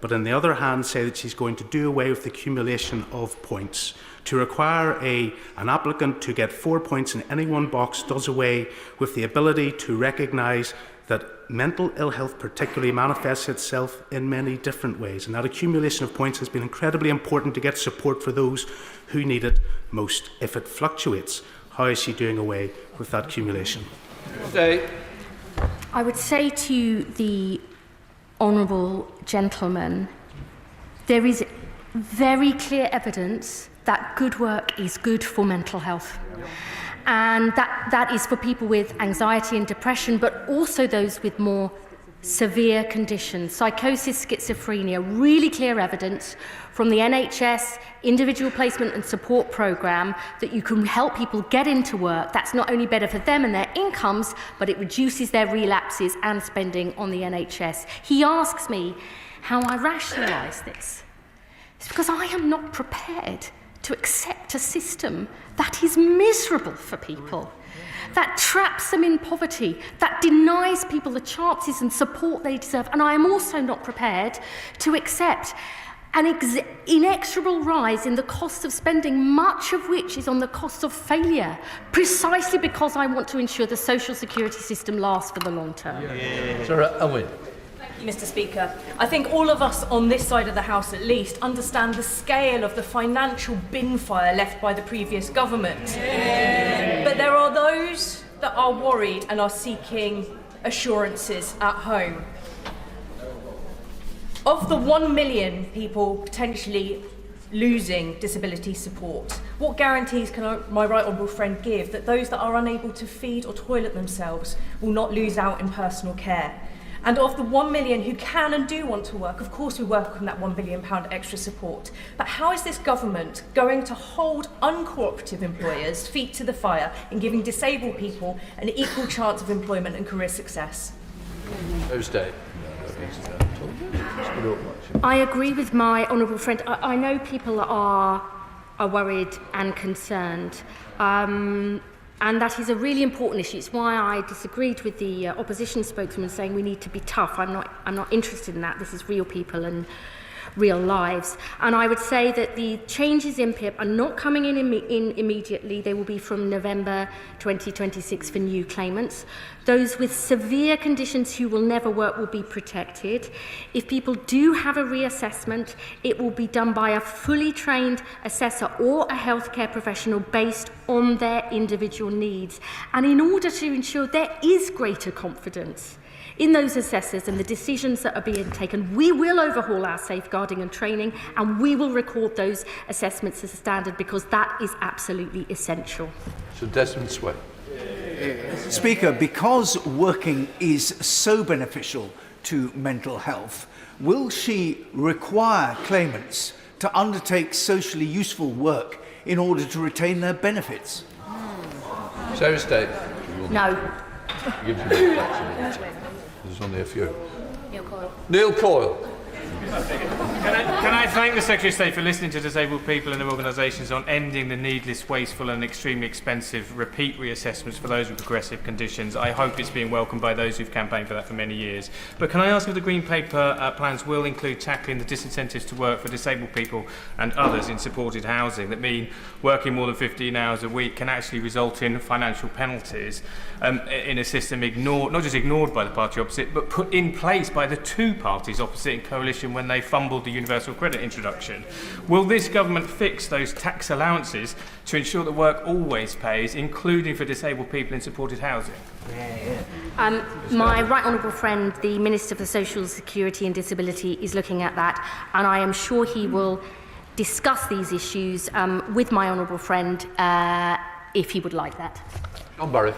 but on the other hand say that she's going to do away with the accumulation of points. To require an applicant to get 4 points in any one box does away with the ability to recognise that mental ill health particularly manifests itself in many different ways, and that accumulation of points has been incredibly important to get support for those who need it most. If it fluctuates, how is she doing away with that accumulation? I would say to the honourable gentleman, there is very clear evidence that good work is good for mental health. And that is for people with anxiety and depression, but also those with more severe conditions, psychosis, schizophrenia, really clear evidence from the NHS individual placement and support programme that you can help people get into work. That's not only better for them and their incomes, but it reduces their relapses and spending on the NHS. He asks me how I rationalise this. It's because I am not prepared to accept a system that is miserable for people, that traps them in poverty, that denies people the chances and support they deserve. And I am also not prepared to accept an inexorable rise in the cost of spending, much of which is on the cost of failure, precisely because I want to ensure the social security system lasts for the long term. Sarah Owen. Mr. Speaker, I think all of us on this side of the House at least understand the scale of the financial bin fire left by the previous government. But there are those that are worried and are seeking assurances at home. Of the 1 million people potentially losing disability support, what guarantees can my right honourable friend give that those that are unable to feed or toilet themselves will not lose out in personal care? And of the 1 million who can and do want to work, of course we welcome that £1 billion extra support. But how is this government going to hold uncooperative employers' feet to the fire in giving disabled people an equal chance of employment and career success? Thursday. I agree with my honourable friend. I know people are worried and concerned. And that is a really important issue. It's why I disagreed with the opposition spokesman saying we need to be tough. I'm not interested in that. This is real people and real lives. And I would say that the changes in PIP are not coming in immediately. They will be from November 2026 for new claimants. Those with severe conditions who will never work will be protected. If people do have a reassessment, it will be done by a fully trained assessor or a healthcare professional based on their individual needs. And in order to ensure there is greater confidence in those assessors and the decisions that are being taken, we will overhaul our safeguarding and training, and we will record those assessments as a standard, because that is absolutely essential. So Desmond Sway. Speaker, because working is so beneficial to mental health, will she require claimants to undertake socially useful work in order to retain their benefits? Sarah State. No. Gives you the flexibility. There's only a few. Neil Coyle. Neil Coyle. Can I thank the Secretary of State for listening to disabled people and their organisations on ending the needless, wasteful and extremely expensive repeat reassessments for those with progressive conditions. I hope it's being welcomed by those who've campaigned for that for many years. But can I ask if the Green Paper plans will include tackling the disincentives to work for disabled people and others in supported housing that mean working more than 15 hours a week can actually result in financial penalties in a system not just ignored by the party opposite, but put in place by the two parties opposite in coalition when they fumbled the universal credit introduction? Will this government fix those tax allowances to ensure that work always pays, including for disabled people in supported housing? My right honourable friend, the Minister for Social Security and Disability, is looking at that, and I am sure he will discuss these issues with my honourable friend if he would like that. John Burry.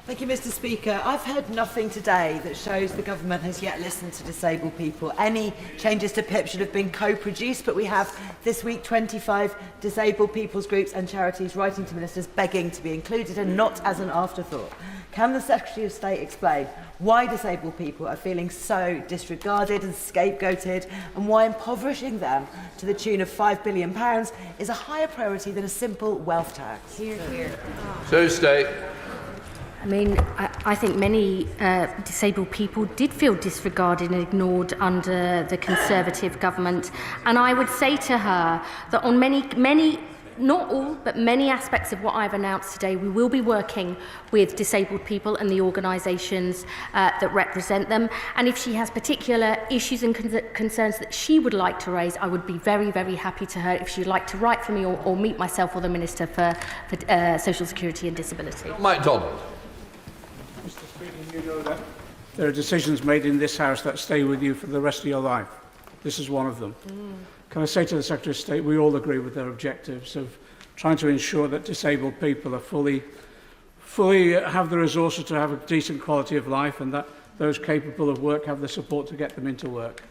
Thank you, Mr. Speaker. I've heard nothing today that shows the government has yet listened to disabled people. Any changes to PIP should have been co-produced, but we have this week 25 disabled people's groups and charities writing to ministers begging to be included and not as an afterthought. Can the Secretary of State explain why disabled people are feeling so disregarded and scapegoated, and why impoverishing them to the tune of £5 billion is a higher priority than a simple wealth tax? Hear, hear. Thursday. I mean, I think many disabled people did feel disregarded and ignored under the Conservative government. And I would say to her that on many, not all, but many aspects of what I've announced today, we will be working with disabled people and the organisations that represent them. And if she has particular issues and concerns that she would like to raise, I would be very, very happy to her if she'd like to write for me or meet myself or the Minister for Social Security and Disability. Mike Donald. Mr. Speaker, you know that there are decisions made in this House that stay with you for the rest of your life. This is one of them. Can I say to the Secretary of State, we all agree with their objectives of trying to ensure that disabled people are fully have the resources to have a decent quality of life, and that those capable of work have the support to get them into work.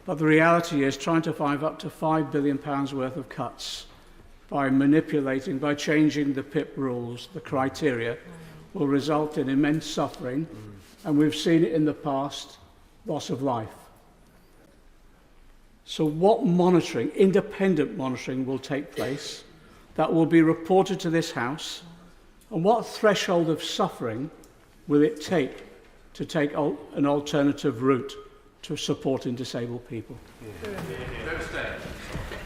But the reality is trying to find up to £5 billion worth of cuts by manipulating, by changing the PIP rules, the criteria, will result in immense suffering, and we've seen it in the past, loss of life. So what monitoring, independent monitoring, will take place that will be reported to this House, and what threshold of suffering will it take to take an alternative route to supporting disabled people?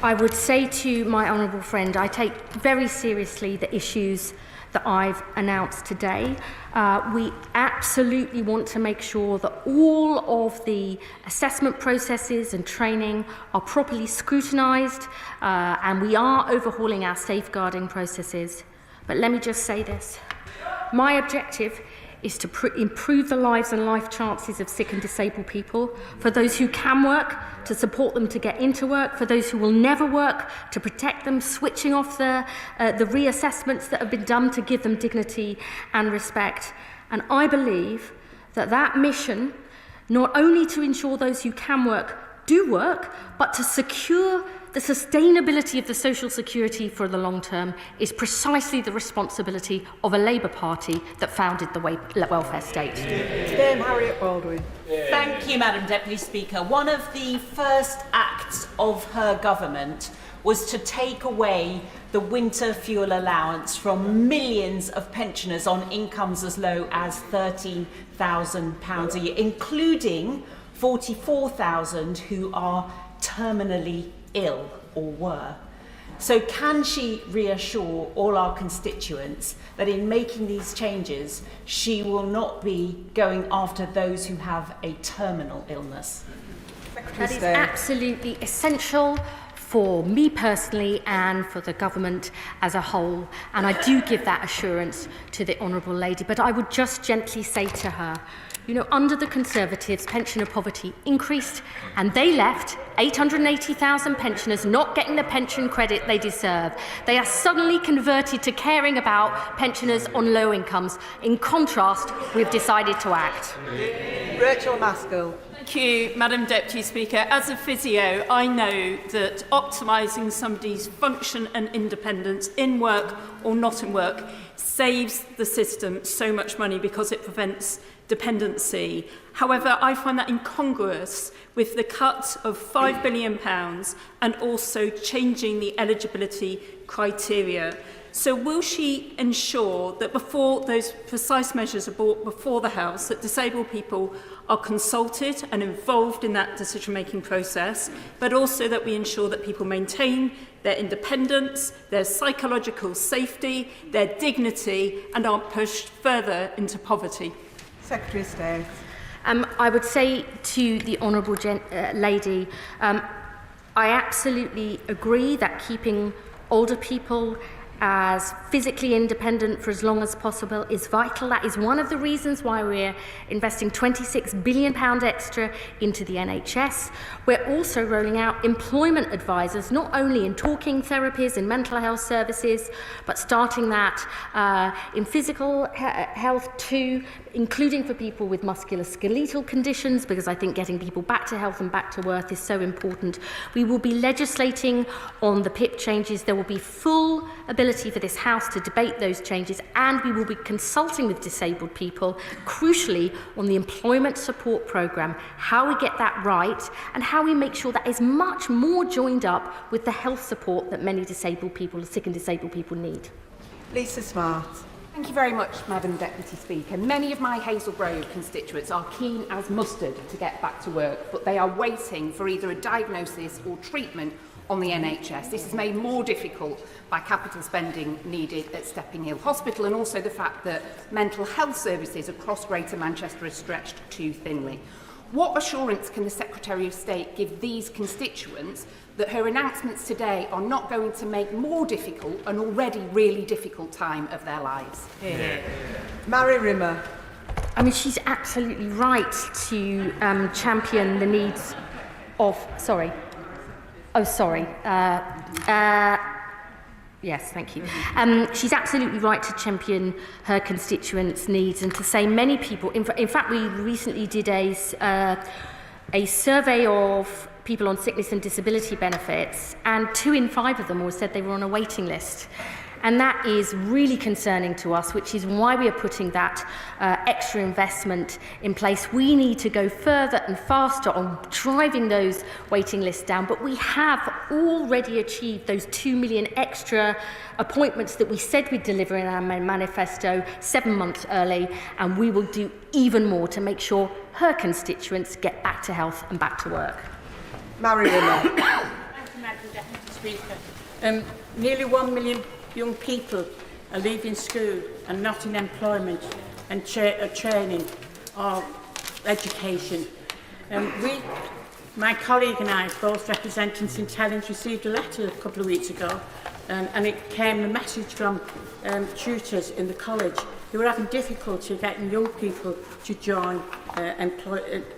I would say to my honourable friend, I take very seriously the issues that I've announced today. We absolutely want to make sure that all of the assessment processes and training are properly scrutinised, and we are overhauling our safeguarding processes. But let me just say this. My objective is to improve the lives and life chances of sick and disabled people, for those who can work, to support them to get into work, for those who will never work, to protect them, switching off the reassessments that have been done to give them dignity and respect. And I believe that that mission, not only to ensure those who can work do work, but to secure the sustainability of the social security for the long term, is precisely the responsibility of a Labour Party that founded the welfare state. Dame Harriet Baldwin. Thank you, Madam Deputy Speaker. One of the first acts of her government was to take away the winter fuel allowance from millions of pensioners on incomes as low as £13,000 a year, including 44,000 who are terminally ill or were. So can she reassure all our constituents that in making these changes, she will not be going after those who have a terminal illness? That is absolutely essential for me personally and for the government as a whole, and I do give that assurance to the honourable lady. But I would just gently say to her, you know, under the Conservatives, pensioner poverty increased, and they left 880,000 pensioners not getting the pension credit they deserve. They are suddenly converted to caring about pensioners on low incomes. In contrast, we've decided to act. Rachel Maskell. Thank you, Madam Deputy Speaker. As a physio, I know that optimising somebody's function and independence in work or not in work saves the system so much money because it prevents dependency. However, I find that incongruous with the cut of £5 billion and also changing the eligibility criteria. So will she ensure that before those precise measures are brought before the House, that disabled people are consulted and involved in that decision-making process, but also that we ensure that people maintain their independence, their psychological safety, their dignity, and aren't pushed further into poverty? Secretary of State. I would say to the honourable lady, I absolutely agree that keeping older people as physically independent for as long as possible is vital. That is one of the reasons why we're investing £26 billion extra into the NHS. We're also rolling out employment advisors, not only in talking therapies, in mental health services, but starting that in physical health too, including for people with musculoskeletal conditions, because I think getting people back to health and back to work is so important. We will be legislating on the PIP changes. There will be full ability for this House to debate those changes, and we will be consulting with disabled people, crucially, on the employment support programme, how we get that right, and how we make sure that is much more joined up with the health support that many disabled people, sick and disabled people, need. Lisa Smart. Thank you very much, Madam Deputy Speaker. Many of my Hazel Grove constituents are keen as mustard to get back to work, but they are waiting for either a diagnosis or treatment on the NHS. This is made more difficult by capital spending needed at Stepping Hill Hospital, and also the fact that mental health services across Greater Manchester are stretched too thinly. What assurance can the Secretary of State give these constituents that her announcements today are not going to make more difficult an already really difficult time of their lives? Mary Rimmer. I mean, she's absolutely right to champion the needs of... Yeah, Yes, thank you. She's absolutely right to champion her constituents' needs and to say many people, in fact, we recently did a survey of people on sickness and disability benefits, and 2 in 5 of them all said they were on a waiting list. And that is really concerning to us, which is why we are putting that extra investment in place. We need to go further and faster on driving those waiting lists down, but we have already achieved those 2 million extra appointments that we said we'd deliver in our manifesto 7 months early, and we will do even more to make sure her constituents get back to health and back to work. Mary Rimmer. Thank you, Madam Deputy Speaker. Nearly 1 million young people are leaving school and not in employment and training or education. My colleague and I, both representing St Helens, received a letter a couple of weeks ago, and it came a message from tutors in the college who were having difficulty getting young people to join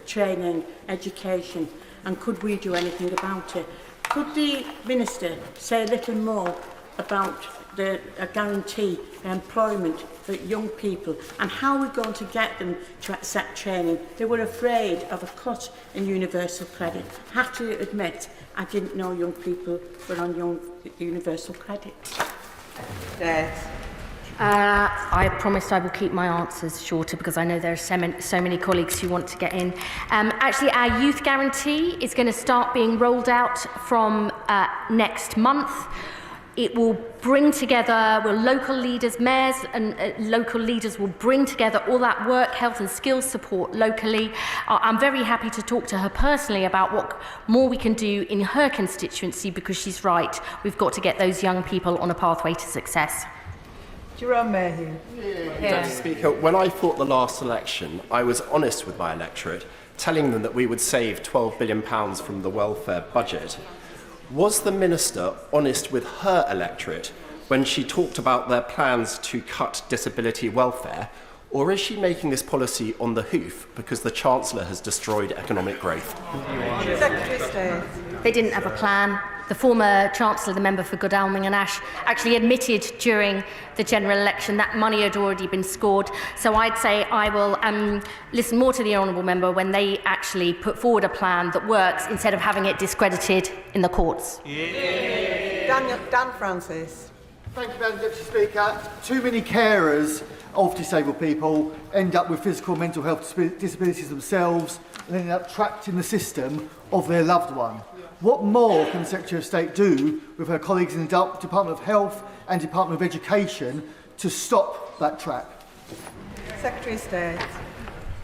training, education, and could we do anything about it? Could the Minister say a little more about a guarantee for employment for young people and how we're going to get them to accept training? They were afraid of a cut in universal credit. I have to admit, I didn't know young people were on universal credit. I promised I will keep my answers shorter because I know there are so many colleagues who want to get in. Actually, our youth guarantee is going to start being rolled out from next month. It will bring together, local leaders, mayors and local leaders will bring together all that work, health and skills support locally. I'm very happy to talk to her personally about what more we can do in her constituency, because she's right. We've got to get those young people on a pathway to success. Jerome Mayhew. Madam Speaker, when I fought the last election, I was honest with my electorate, telling them that we would save £12 billion from the welfare budget. Was the Minister honest with her electorate when she talked about their plans to cut disability welfare, or is she making this policy on the hoof because the Chancellor has destroyed economic growth? Secretary of State. They didn't have a plan. The former Chancellor, the member for Godalming and Ash, actually admitted during the general election that money had already been scored. So I'd say I will listen more to the honourable member when they actually put forward a plan that works instead of having it discredited in the courts. Dan Francis. Thank you, Madam Deputy Speaker. Too many carers of disabled people end up with physical and mental health disabilities themselves and end up trapped in the system of their loved one. What more can the Secretary of State do with her colleagues in the Department of Health and Department of Education to stop that trap? Secretary of State.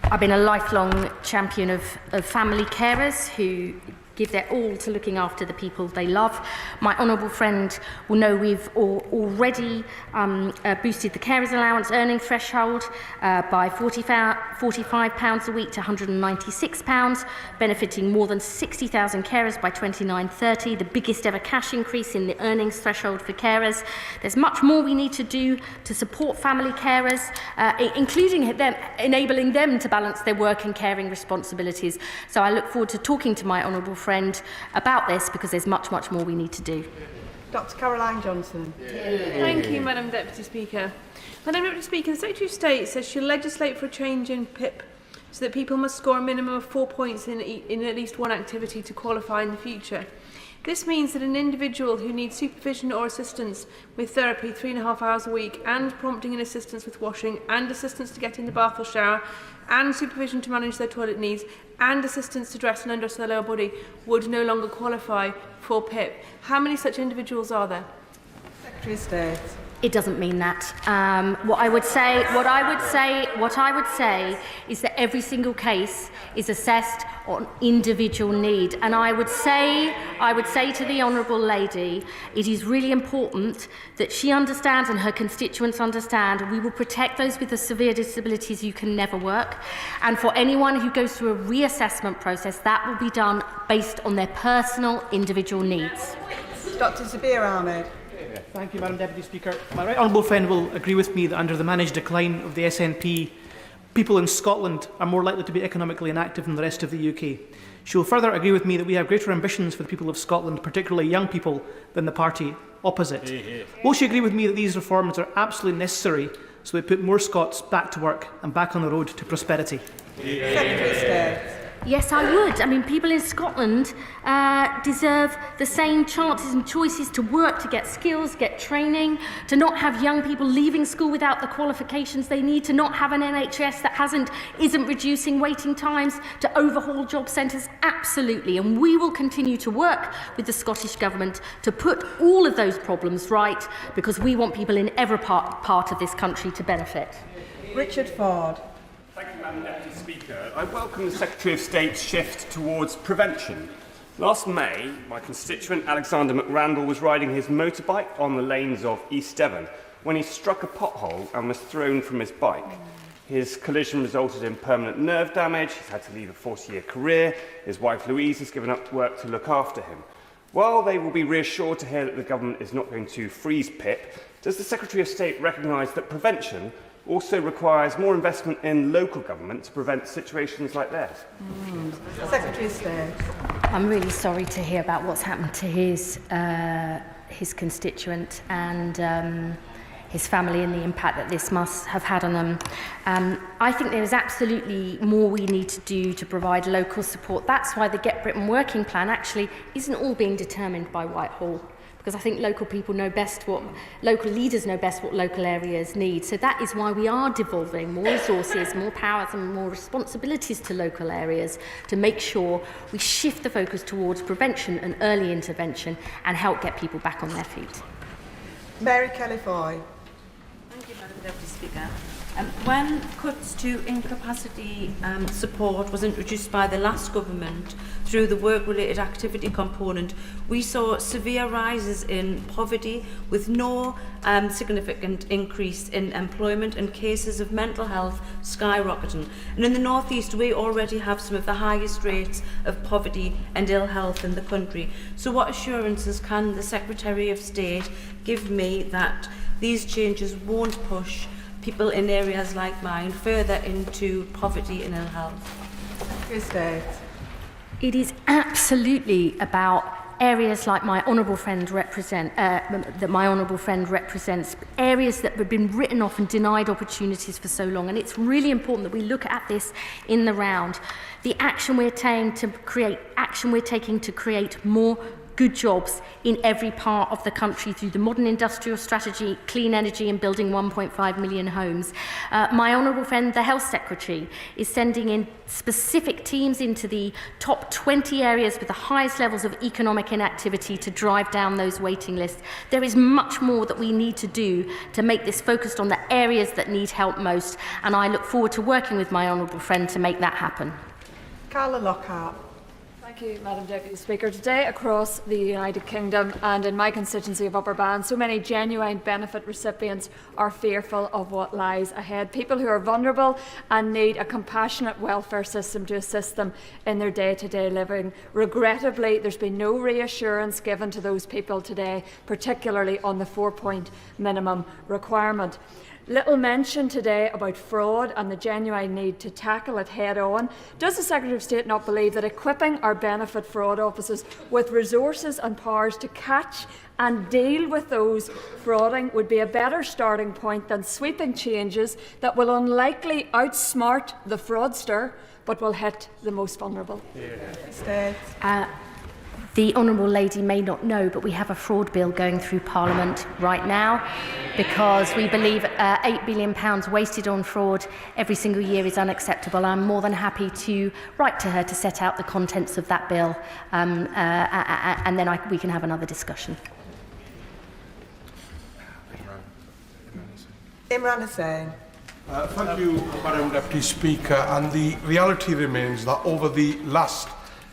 I've been a lifelong champion of family carers who give their all to looking after the people they love. My honourable friend will know we've already boosted the carers allowance earning threshold by £45 a week to £196, benefiting more than 60,000 carers by 29/30, the biggest ever cash increase in the earnings threshold for carers. There's much more we need to do to support family carers, including them, enabling them to balance their work and caring responsibilities. So I look forward to talking to my honourable friend about this, because there's much more we need to do. Dr Caroline Johnson. Thank you, Madam Deputy Speaker. Madam Deputy Speaker, the Secretary of State says she'll legislate for a change in PIP so that people must score a minimum of 4 points in at least one activity to qualify in the future. This means that an individual who needs supervision or assistance with therapy 3.5 hours a week, and prompting and assistance with washing, and assistance to get in the bath or shower, and supervision to manage their toilet needs, and assistance to dress and undress their lower body would no longer qualify for PIP. How many such individuals are there? Secretary of State. It doesn't mean that. What I would say is that every single case is assessed on individual need. And I would say to the honourable lady, it is really important that she understands and her constituents understand we will protect those with the severe disabilities who can never work. And for anyone who goes through a reassessment process, that will be done based on their personal individual needs. Dr Zabir Ahmed. Thank you, Madam Deputy Speaker. My right honourable friend will agree with me that under the managed decline of the SNP, people in Scotland are more likely to be economically inactive than the rest of the UK. She will further agree with me that we have greater ambitions for the people of Scotland, particularly young people, than the party opposite. Will she agree with me that these reforms are absolutely necessary so we put more Scots back to work and back on the road to prosperity? Secretary of State. Yes, I would. I mean, people in Scotland deserve the same chances and choices to work, to get skills, get training, to not have young people leaving school without the qualifications they need, to not have an NHS that isn't reducing waiting times, to overhaul job centres. Absolutely. And we will continue to work with the Scottish Government to put all of those problems right, because we want people in every part of this country to benefit. Richard Ford. Thank you, Madam Deputy Speaker. I welcome the Secretary of State's shift towards prevention. Last May, my constituent Alexander McRandall was riding his motorbike on the lanes of East Devon when he struck a pothole and was thrown from his bike. His collision resulted in permanent nerve damage. He's had to leave a 40-year career. His wife Louise has given up work to look after him. While they will be reassured to hear that the government is not going to freeze PIP, does the Secretary of State recognise that prevention also requires more investment in local government to prevent situations like theirs? Secretary of State. I'm really sorry to hear about what's happened to his constituent and his family and the impact that this must have had on them. I think there is absolutely more we need to do to provide local support. That's why the Get Britain Working Plan actually isn't all being determined by Whitehall, because I think local leaders know best what local areas need. So that is why we are devolving more resources, more powers and more responsibilities to local areas to make sure we shift the focus towards prevention and early intervention and help get people back on their feet. Mary Kelly-Foy. Thank you, Madam Deputy Speaker. When cuts to incapacity support was introduced by the last government through the work-related activity component, we saw severe rises in poverty with no significant increase in employment, and cases of mental health skyrocketing. And in the North East, we already have some of the highest rates of poverty and ill health in the country. So what assurances can the Secretary of State give me that these changes won't push people in areas like mine further into poverty and ill health? It is absolutely about areas like my honourable friend represents, areas that have been written off and denied opportunities for so long. And it's really important that we look at this in the round. The action we're taking to create more good jobs in every part of the country through the modern industrial strategy, clean energy and building 1.5 million homes. My honourable friend, the Health Secretary, is sending in specific teams into the top 20 areas with the highest levels of economic inactivity to drive down those waiting lists. There is much more that we need to do to make this focused on the areas that need help most, and I look forward to working with my honourable friend to make that happen. Carla Lockhart. Thank you, Madam Deputy Speaker. Today, across the United Kingdom and in my constituency of Upper Bann, so many genuine benefit recipients are fearful of what lies ahead. People who are vulnerable and need a compassionate welfare system to assist them in their day-to-day living. Regrettably, there's been no reassurance given to those people today, particularly on the 4-point minimum requirement. Little mention today about fraud and the genuine need to tackle it head-on. Does the Secretary of State not believe that equipping our benefit fraud officers with resources and powers to catch and deal with those frauding would be a better starting point than sweeping changes that will unlikely outsmart the fraudster but will hit the most vulnerable? The Honourable Lady may not know, but we have a fraud bill going through Parliament right now because we believe £8 billion wasted on fraud every single year is unacceptable. I'm more than happy to write to her to set out the contents of that bill and then we can have another discussion. Imran Hussain. Thank you, Madam Deputy Speaker. And the reality remains that over the last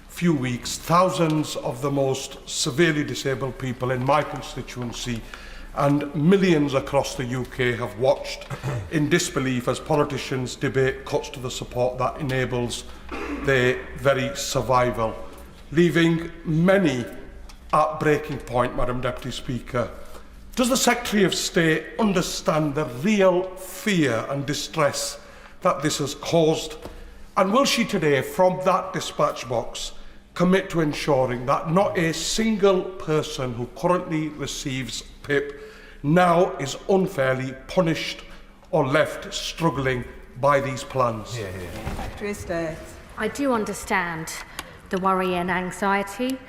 few weeks, thousands of the most severely disabled people in my constituency and millions across the UK have watched in disbelief as politicians debate cuts to the support that enables their very survival, leaving many at breaking point, Madam Deputy Speaker. Does the Secretary of State understand the real fear and distress that this has caused? And will she today, from that dispatch box, commit to ensuring that not a single person who currently receives PIP now is unfairly punished or left struggling by these plans? Secretary of State. I do understand the worry and anxiety,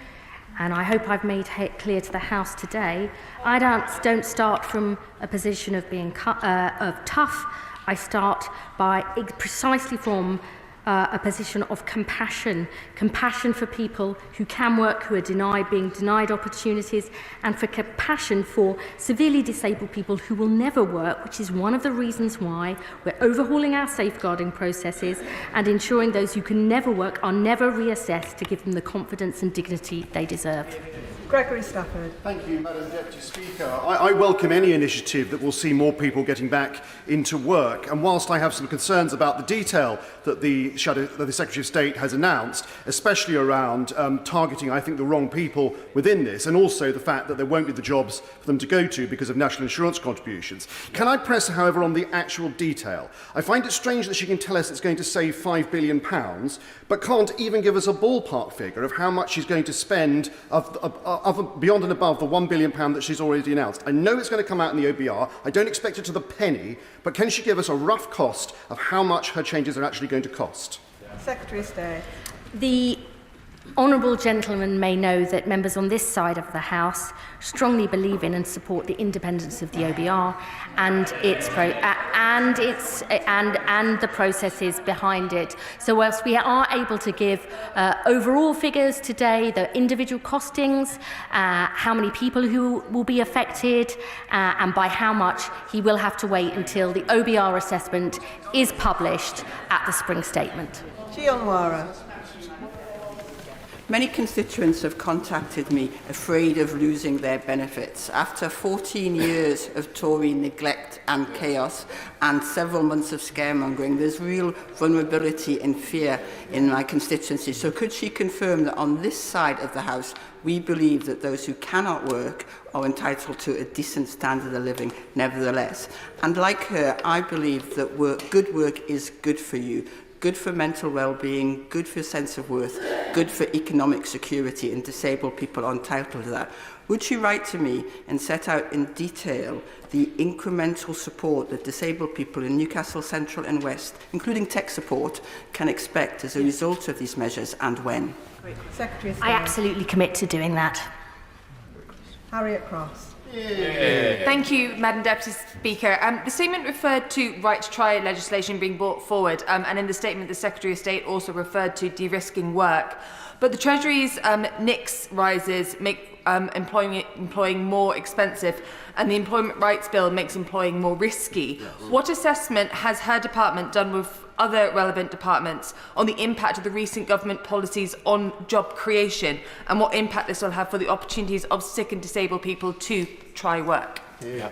and I hope I've made clear to the House today, I don't start from a position of being tough. I start by precisely from a position of compassion for people who can work, who are being denied opportunities, and for compassion for severely disabled people who will never work, which is one of the reasons why we're overhauling our safeguarding processes and ensuring those who can never work are never reassessed to give them the confidence and dignity they deserve. Gregory Stafford. Thank you, Madam Deputy Speaker. I welcome any initiative that will see more people getting back into work. And whilst I have some concerns about the detail that the Secretary of State has announced, especially around targeting, I think, the wrong people within this, and also the fact that there won't be the jobs for them to go to because of national insurance contributions, can I press, however, on the actual detail? I find it strange that she can tell us it's going to save £5 billion, but can't even give us a ballpark figure of how much she's going to spend beyond and above the £1 billion that she's already announced. I know it's going to come out in the OBR. I don't expect it to the penny, but can she give us a rough cost of how much her changes are actually going to cost? Secretary of State. The honourable gentleman may know that members on this side of the House strongly believe in and support the independence of the OBR and the processes behind it. So whilst we are able to give overall figures today, the individual costings, how many people who will be affected, and by how much, he will have to wait until the OBR assessment is published at the spring statement. Gionwara. Many constituents have contacted me afraid of losing their benefits. After 14 years of Tory neglect and chaos and several months of scaremongering, there's real vulnerability and fear in my constituency. So could she confirm that on this side of the House, we believe that those who cannot work are entitled to a decent standard of living nevertheless? And like her, I believe that good work is good for you. Good for mental well-being, good for sense of worth, good for economic security, and disabled people are entitled to that. Would she write to me and set out in detail the incremental support that disabled people in Newcastle Central and West, including tech support, can expect as a result of these measures, and when? Secretary of State. I absolutely commit to doing that. Harriet Cross. Thank you, Madam Deputy Speaker. The statement referred to right to try legislation being brought forward, and in the statement the Secretary of State also referred to de-risking work. But the Treasury's NICS rises make employing more expensive, and the Employment Rights Bill makes employing more risky. What assessment has her department done with other relevant departments on the impact of the recent government policies on job creation, and what impact this will have for the opportunities of sick and disabled people to try work?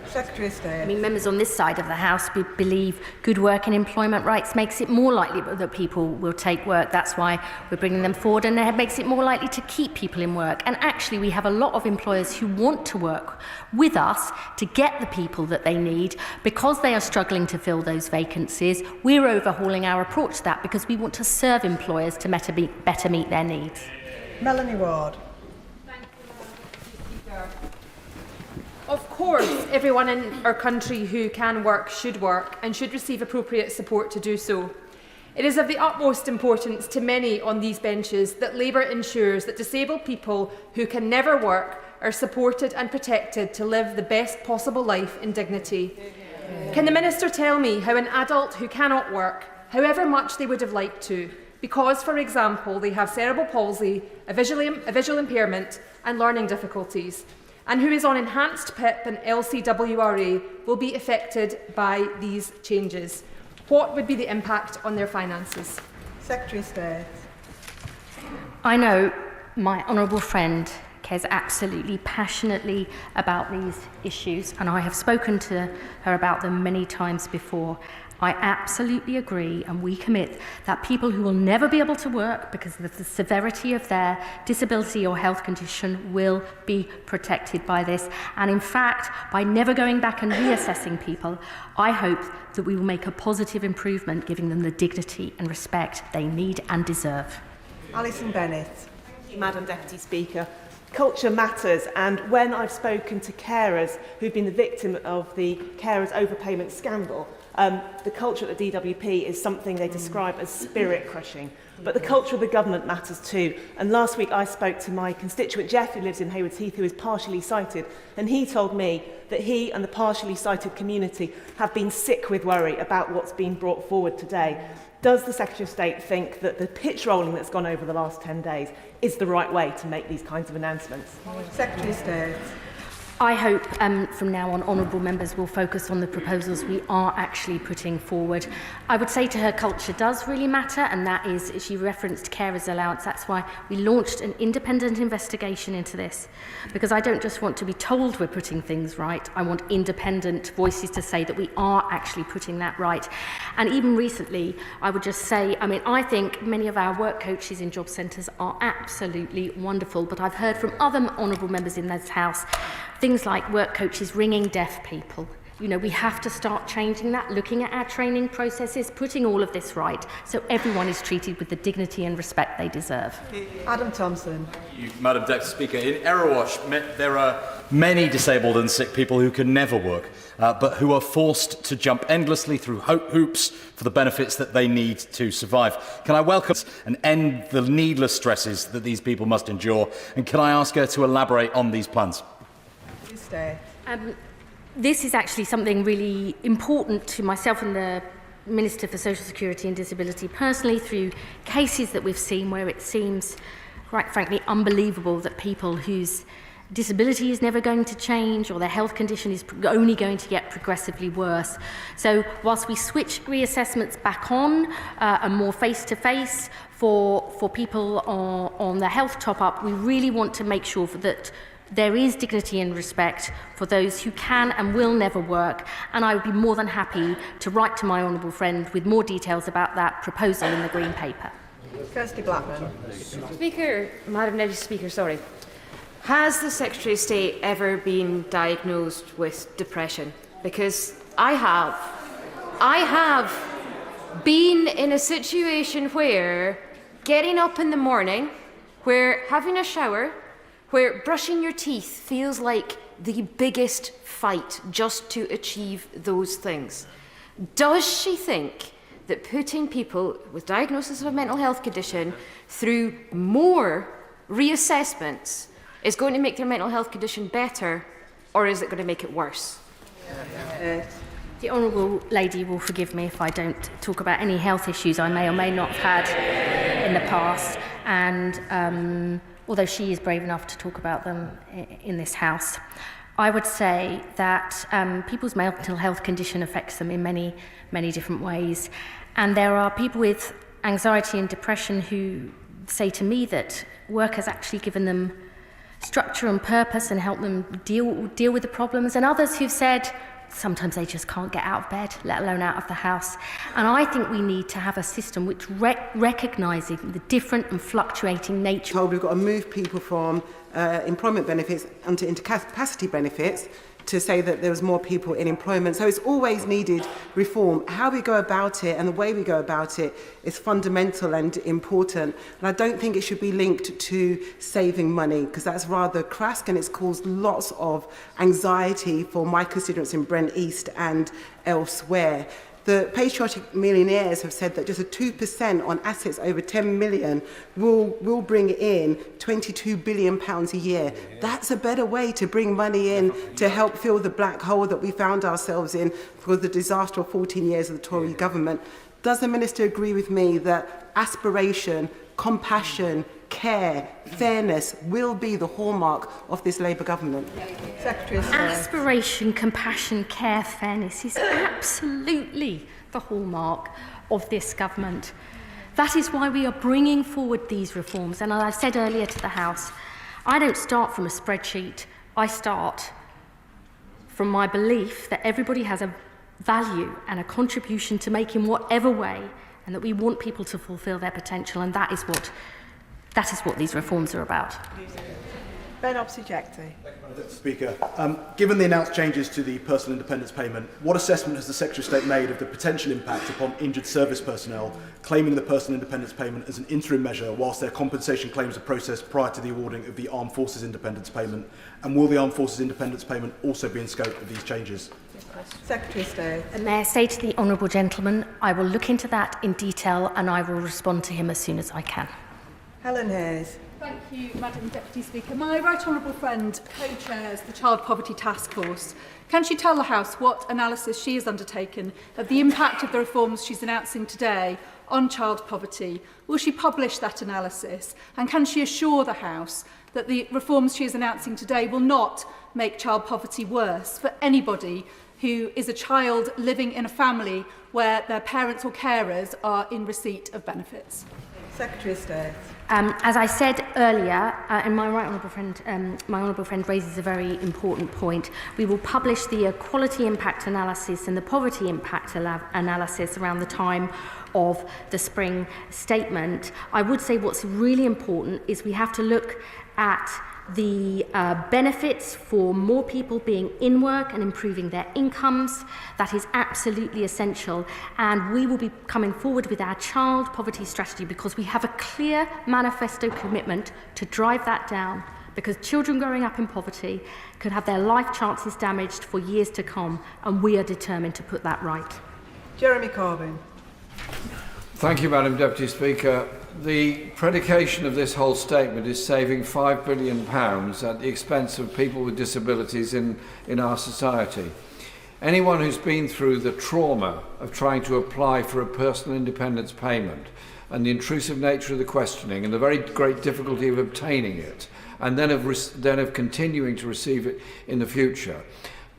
Secretary of State. I mean, members on this side of the House believe good work and employment rights makes it more likely that people will take work. That's why we're bringing them forward, and it makes it more likely to keep people in work. And actually, we have a lot of employers who want to work with us to get the people that they need because they are struggling to fill those vacancies. We're overhauling our approach to that because we want to serve employers to better meet their needs. Melanie Ward. Of course, everyone in our country who can work and should receive appropriate support to do so. It is of the utmost importance to many on these benches that Labour ensures that disabled people who can never work are supported and protected to live the best possible life in dignity. Can the Minister tell me how an adult who cannot work, however much they would have liked to, because, for example, they have cerebral palsy, a visual impairment and learning difficulties, and who is on enhanced PIP and LCWRA, will be affected by these changes? What would be the impact on their finances? Secretary of State. I know my honourable friend cares absolutely passionately about these issues, and I have spoken to her about them many times before. I absolutely agree, and we commit that people who will never be able to work because of the severity of their disability or health condition will be protected by this. And in fact, by never going back and reassessing people, I hope that we will make a positive improvement, giving them the dignity and respect they need and deserve. Alison Bennett. Madam Deputy Speaker. Culture matters, and when I've spoken to carers who've been the victim of the carers overpayment scandal, the culture at the DWP is something they describe as spirit-crushing. But the culture of the government matters too. And last week I spoke to my constituent Jeff, who lives in Haywards Heath, who is partially sighted, and he told me that he and the partially sighted community have been sick with worry about what's been brought forward today. Does the Secretary of State think that the pitch rolling that's gone over the last 10 days is the right way to make these kinds of announcements? Secretary of State. I hope from now on honourable members will focus on the proposals we are actually putting forward. I would say to her culture does really matter, and that is, she referenced carers allowance. That's why we launched an independent investigation into this, because I don't just want to be told we're putting things right. I want independent voices to say that we are actually putting that right. And even recently, I would just say, I think many of our work coaches in job centres are absolutely wonderful, but I've heard from other honourable members in this House things like work coaches ringing deaf people. You know, we have to start changing that, looking at our training processes, putting all of this right, so everyone is treated with the dignity and respect they deserve. Adam Thompson. Madam Deputy Speaker, in Erewash, there are many disabled and sick people who can never work, but who are forced to jump endlessly through hoops for the benefits that they need to survive. Can I welcome and end the needless stresses that these people must endure? And can I ask her to elaborate on these plans? This is actually something really important to myself and the Minister for Social Security and Disability personally, through cases that we've seen where it seems, quite frankly, unbelievable that people whose disability is never going to change or their health condition is only going to get progressively worse. So whilst we switch reassessments back on and more face-to-face for people on the health top-up, we really want to make sure that there is dignity and respect for those who can and will never work, and I would be more than happy to write to my honourable friend with more details about that proposal in the Green Paper. Kirsty Blackman. Madam Deputy Speaker, has the Secretary of State ever been diagnosed with depression? Because I have. I have been in a situation where getting up in the morning, where having a shower, where brushing your teeth feels like the biggest fight just to achieve those things. Does she think that putting people with diagnosis of a mental health condition through more reassessments is going to make their mental health condition better, or is it going to make it worse? The honourable lady will forgive me if I don't talk about any health issues I may or may not have had in the past, and although she is brave enough to talk about them in this House, I would say that people's mental health condition affects them in many, many different ways. And there are people with anxiety and depression who say to me that work has actually given them structure and purpose and helped them deal with the problems, and others who've said sometimes they just can't get out of bed, let alone out of the house. And I think we need to have a system which recognises the different and fluctuating nature. We've got to move people from employment benefits onto incapacity benefits to say that there was more people in employment. So it's always needed reform. How we go about it and the way we go about it is fundamental and important. And I don't think it should be linked to saving money, because that's rather crass and it's caused lots of anxiety for my constituents in Brent East and elsewhere. The patriotic millionaires have said that just a 2% on assets over 10 million will bring in £22 billion a year. That's a better way to bring money in to help fill the black hole that we found ourselves in for the disaster of 14 years of the Tory government. Does the Minister agree with me that aspiration, compassion, care, fairness will be the hallmark of this Labour government? Secretary of State. Aspiration, compassion, care, fairness is absolutely the hallmark of this government. That is why we are bringing forward these reforms. And as I said earlier to the House, I don't start from a spreadsheet. I start from my belief that everybody has a value and a contribution to make in whatever way, and that we want people to fulfil their potential, and that is what these reforms are about. Ben Opsy-Jecty. Mr Speaker, given the announced changes to the personal independence payment, what assessment has the Secretary of State made of the potential impact upon injured service personnel claiming the personal independence payment as an interim measure whilst their compensation claims are processed prior to the awarding of the Armed Forces independence payment? And will the Armed Forces independence payment also be in scope of these changes? Secretary of State. May I say to the honourable gentleman, I will look into that in detail and I will respond to him as soon as I can. Helen Hayes. Thank you, Madam Deputy Speaker. My right honourable friend co-chairs the Child Poverty Task Force. Can she tell the House what analysis she has undertaken of the impact of the reforms she's announcing today on child poverty? Will she publish that analysis? And can she assure the House that the reforms she is announcing today will not make child poverty worse for anybody who is a child living in a family where their parents or carers are in receipt of benefits? Secretary of State. As I said earlier, and my honourable friend raises a very important point, we will publish the equality impact analysis and the poverty impact analysis around the time of the spring statement. I would say what's really important is we have to look at the benefits for more people being in work and improving their incomes. That is absolutely essential, and we will be coming forward with our child poverty strategy because we have a clear manifesto commitment to drive that down, because children growing up in poverty could have their life chances damaged for years to come, and we are determined to put that right. Jeremy Corbyn. Thank you, Madam Deputy Speaker. The predication of this whole statement is saving £5 billion at the expense of people with disabilities in our society. Anyone who's been through the trauma of trying to apply for a personal independence payment and the intrusive nature of the questioning and the very great difficulty of obtaining it and then of continuing to receive it in the future,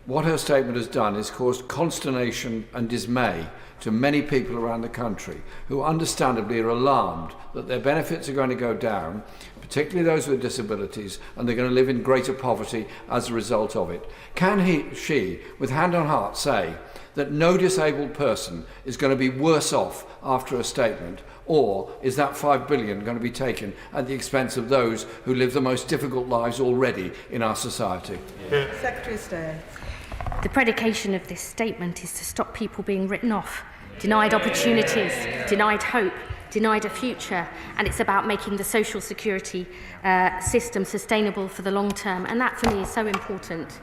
what her statement has done is caused consternation and dismay to many people around the country who understandably are alarmed that their benefits are going to go down, particularly those with disabilities, and they're going to live in greater poverty as a result of it. Can she, with hand on heart, say that no disabled person is going to be worse off after a statement, or is that £5 billion going to be taken at the expense of those who live the most difficult lives already in our society? Secretary of State. The predication of this statement is to stop people being written off, denied opportunities, denied hope, denied a future, and it's about making the social security system sustainable for the long term. And that for me is so important,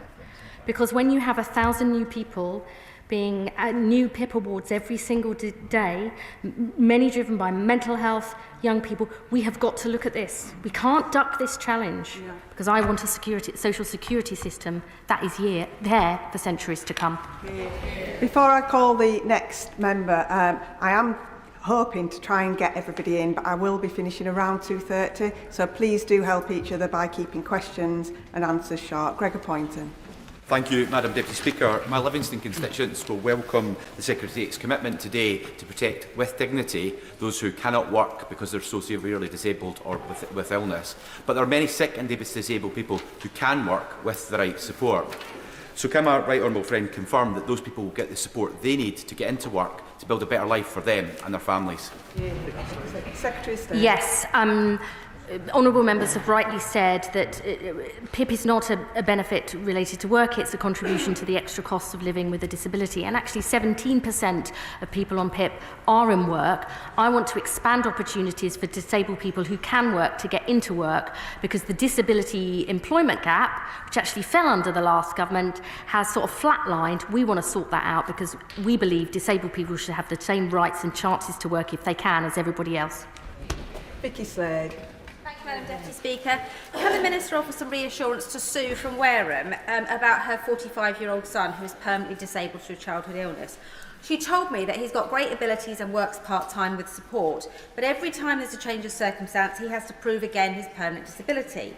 because when you have 1,000 new people being new PIP awards every single day, many driven by mental health, young people, we have got to look at this. We can't duck this challenge, because I want a social security system that is there for centuries to come. Before I call the next member, I am hoping to try and get everybody in, but I will be finishing around 2:30, so please do help each other by keeping questions and answers short. Gregor Poynton. Thank you, Madam Deputy Speaker. My Livingston constituents will welcome the Secretary's commitment today to protect with dignity those who cannot work because they're so severely disabled or with illness. But there are many sick and disabled people who can work with the right support. So can my right honourable friend confirm that those people will get the support they need to get into work to build a better life for them and their families? Secretary of State. Yes. Honourable members have rightly said that PIP is not a benefit related to work, it's a contribution to the extra costs of living with a disability. And actually 17% of people on PIP are in work. I want to expand opportunities for disabled people who can work to get into work, because the disability employment gap, which actually fell under the last government, has sort of flatlined. We want to sort that out, because we believe disabled people should have the same rights and chances to work if they can as everybody else. Vicky Slade. Madam Deputy Speaker, can the Minister offer some reassurance to Sue from Wareham about her 45-year-old son who is permanently disabled through childhood illness? She told me that he's got great abilities and works part-time with support, but every time there's a change of circumstance, he has to prove again his permanent disability.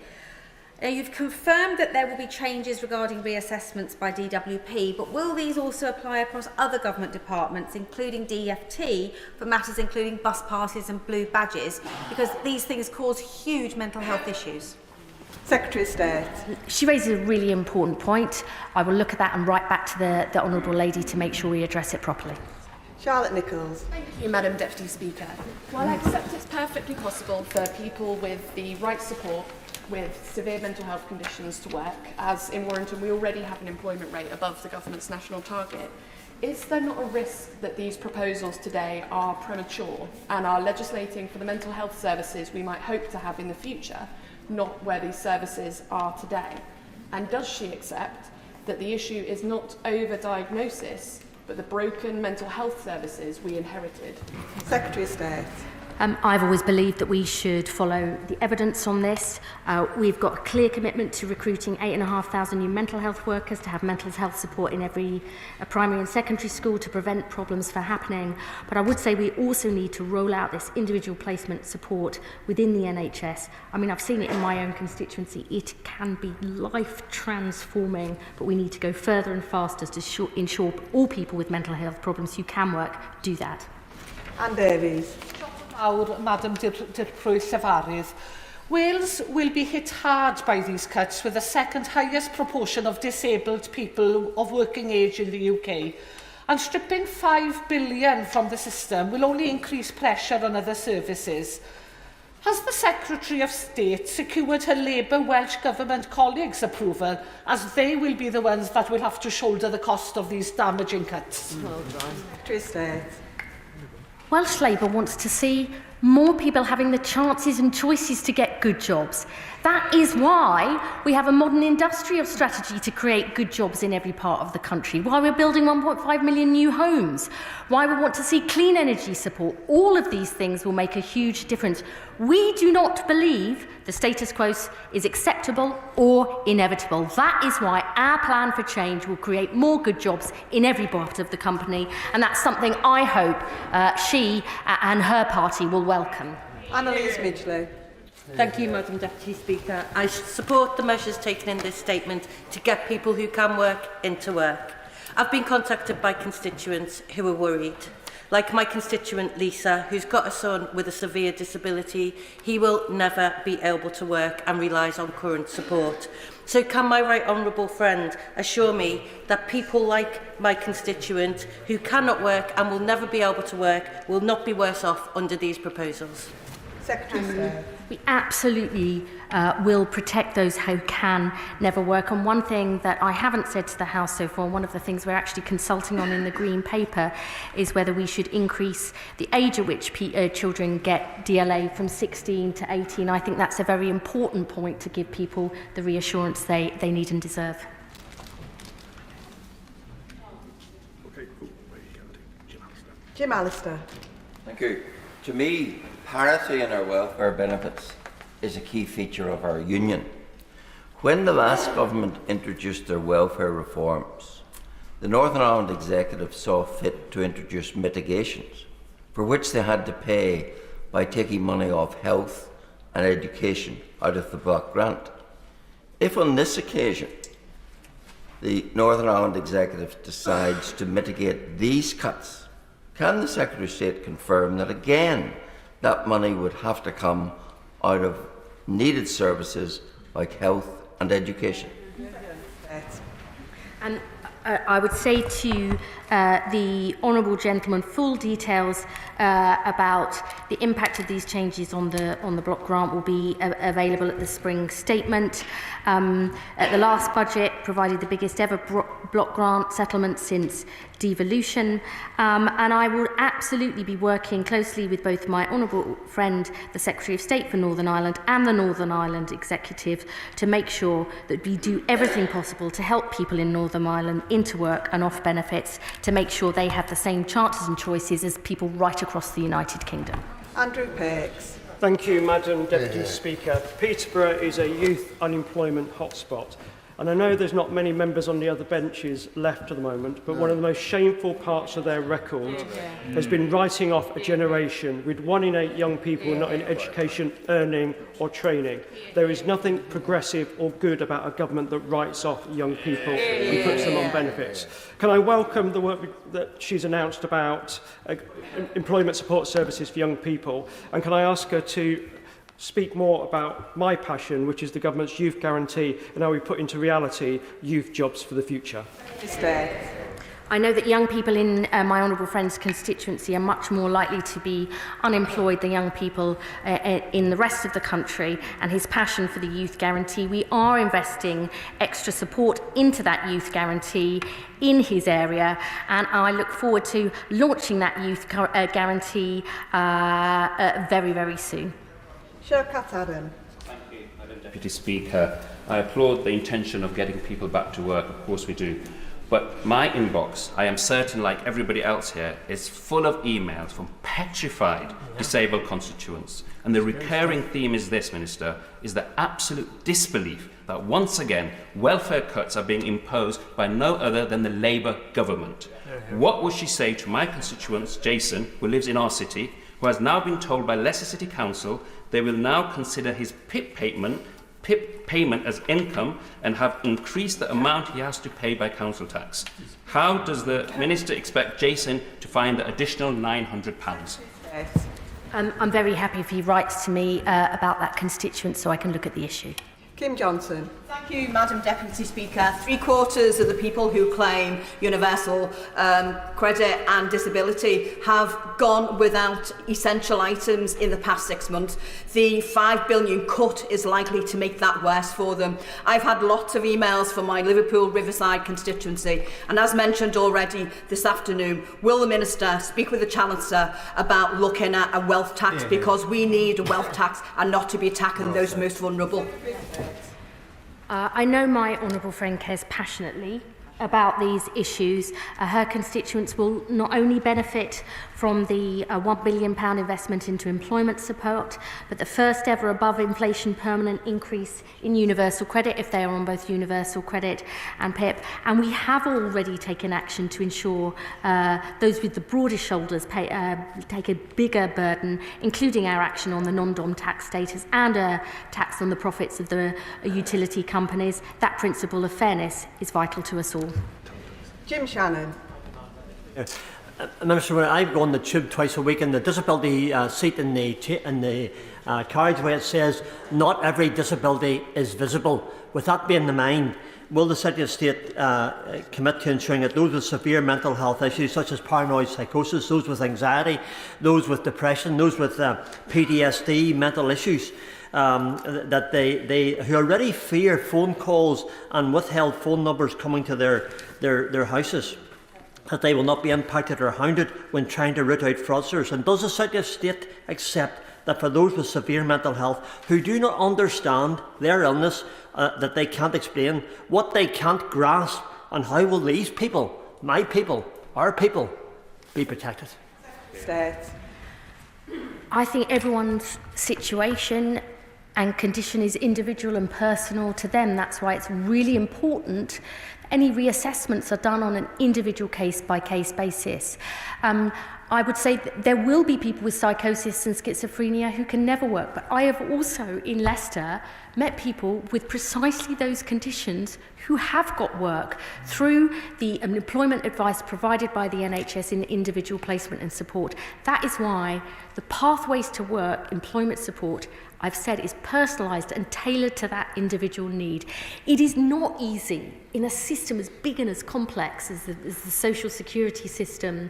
Now, you've confirmed that there will be changes regarding reassessments by DWP, but will these also apply across other government departments, including DFT, for matters including bus passes and blue badges, because these things cause huge mental health issues? Secretary of State. She raises a really important point. I will look at that and write back to the Honourable Lady to make sure we address it properly. Charlotte Nichols. Thank you, Madam Deputy Speaker. While I accept it's perfectly possible for people with the right support with severe mental health conditions to work, as in Warrington we already have an employment rate above the government's national target. Is there not a risk that these proposals today are premature and are legislating for the mental health services we might hope to have in the future, not where these services are today? And does she accept that the issue is not over-diagnosis, but the broken mental health services we inherited? Secretary of State. I've always believed that we should follow the evidence on this. We've got a clear commitment to recruiting 8,500 new mental health workers to have mental health support in every primary and secondary school to prevent problems from happening. But I would say we also need to roll out this individual placement support within the NHS. I mean, I've seen it in my own constituency. It can be life transforming, but we need to go further and faster to ensure all people with mental health problems who can work do that. Anne Davies. Madam Llefarydd. Wales will be hit hard by these cuts, with the second highest proportion of disabled people of working age in the UK. And stripping £5 billion from the system will only increase pressure on other services. Has the Secretary of State secured her Labour Welsh Government colleagues' approval, as they will be the ones that will have to shoulder the cost of these damaging cuts? Well done. Secretary of State. Welsh Labour wants to see more people having the chances and choices to get good jobs. That is why we have a modern industrial strategy to create good jobs in every part of the country, why we're building 1.5 million new homes, why we want to see clean energy support. All of these things will make a huge difference. We do not believe the status quo is acceptable or inevitable. That is why our plan for change will create more good jobs in every part of the company, and that's something I hope she and her party will welcome. Annalise Midgley. Thank you, Madam Deputy Speaker. I support the measures taken in this statement to get people who can work into work. I've been contacted by constituents who are worried. Like my constituent Lisa, who's got a son with a severe disability. He will never be able to work and relies on current support. So can my right honourable friend assure me that people like my constituent who cannot work and will never be able to work will not be worse off under these proposals? Secretary. We absolutely will protect those who can never work. And one thing that I haven't said to the House so far, one of the things we're actually consulting on in the Green Paper, is whether we should increase the age at which children get DLA from 16 to 18. I think that's a very important point to give people the reassurance they need and deserve. Jim Allister. Thank you. To me, parity in our welfare benefits is a key feature of our union. When the last government introduced their welfare reforms, the Northern Ireland Executive saw fit to introduce mitigations, for which they had to pay by taking money off health and education out of the block grant. If on this occasion the Northern Ireland Executive decides to mitigate these cuts, can the Secretary of State confirm that again that money would have to come out of needed services like health and education? And I would say to the honourable gentleman full details about the impact of these changes on the block grant will be available at the spring statement. At the last budget, provided the biggest ever block grant settlement since devolution, and I will absolutely be working closely with both my honourable friend, the Secretary of State for Northern Ireland, and the Northern Ireland Executive to make sure that we do everything possible to help people in Northern Ireland into work and off benefits, to make sure they have the same chances and choices as people right across the United Kingdom. Andrew Pakes. Thank you, Madam Deputy Speaker. Peterborough is a youth unemployment hotspot. And I know there's not many members on the other benches left at the moment, but one of the most shameful parts of their record has been writing off a generation with 1 in 8 young people not in education, earning or training. There is nothing progressive or good about a government that writes off young people and puts them on benefits. Can I welcome the work that she's announced about employment support services for young people? And can I ask her to speak more about my passion, which is the government's youth guarantee, and how we put into reality youth jobs for the future? I know that young people in my honourable friend's constituency are much more likely to be unemployed than young people in the rest of the country, and his passion for the youth guarantee. We are investing extra support into that youth guarantee in his area, and I look forward to launching that youth guarantee very, very soon. Shirkat Adam. Thank you, Madam Deputy Speaker. I applaud the intention of getting people back to work, of course we do. But my inbox, I am certain, like everybody else here, is full of emails from petrified disabled constituents. And the recurring theme is this, Minister, is the absolute disbelief that once again welfare cuts are being imposed by no other than the Labour government. What will she say to my constituent, Jason, who lives in our city, who has now been told by Leicester City Council they will now consider his PIP payment as income and have increased the amount he has to pay by council tax? How does the Minister expect Jason to find the additional £900? I'm very happy if he writes to me about that constituent so I can look at the issue. Kim Johnson. Thank you, Madam Deputy Speaker. 3/4 of the people who claim universal credit and disability have gone without essential items in the past 6 months. The £5 billion cut is likely to make that worse for them. I've had lots of emails from my Liverpool Riverside constituency, and as mentioned already this afternoon, will the Minister speak with the Chancellor about looking at a wealth tax, because we need a wealth tax and not to be attacking those most vulnerable. I know my honourable friend cares passionately about these issues. Her constituents will not only benefit from the £1 billion investment into employment support, but the first ever above inflation permanent increase in universal credit if they are on both universal credit and PIP. And we have already taken action to ensure those with the broadest shoulders take a bigger burden, including our action on the non-dom tax status and a tax on the profits of the utility companies. That principle of fairness is vital to us all. Jim Shannon. Minister, I go on the tube twice a week, and the disability seat in the carriageway, it says not every disability is visible. With that being in mind, will the Secretary of State commit to ensuring that those with severe mental health issues such as paranoid psychosis, those with anxiety, those with depression, those with PTSD, mental issues, that they who already fear phone calls and withheld phone numbers coming to their houses, that they will not be impacted or hounded when trying to root out fraudsters? And does the Secretary of State accept that for those with severe mental health who do not understand their illness, that they can't explain, what they can't grasp, and how will these people, my people, our people, be protected? I think everyone's situation and condition is individual and personal to them. That's why it's really important any reassessments are done on an individual case-by-case basis. I would say that there will be people with psychosis and schizophrenia who can never work, but I have also, in Leicester, met people with precisely those conditions who have got work through the employment advice provided by the NHS in individual placement and support. That is why the pathways to work, employment support, I've said, is personalised and tailored to that individual need. It is not easy in a system as big and as complex as the social security system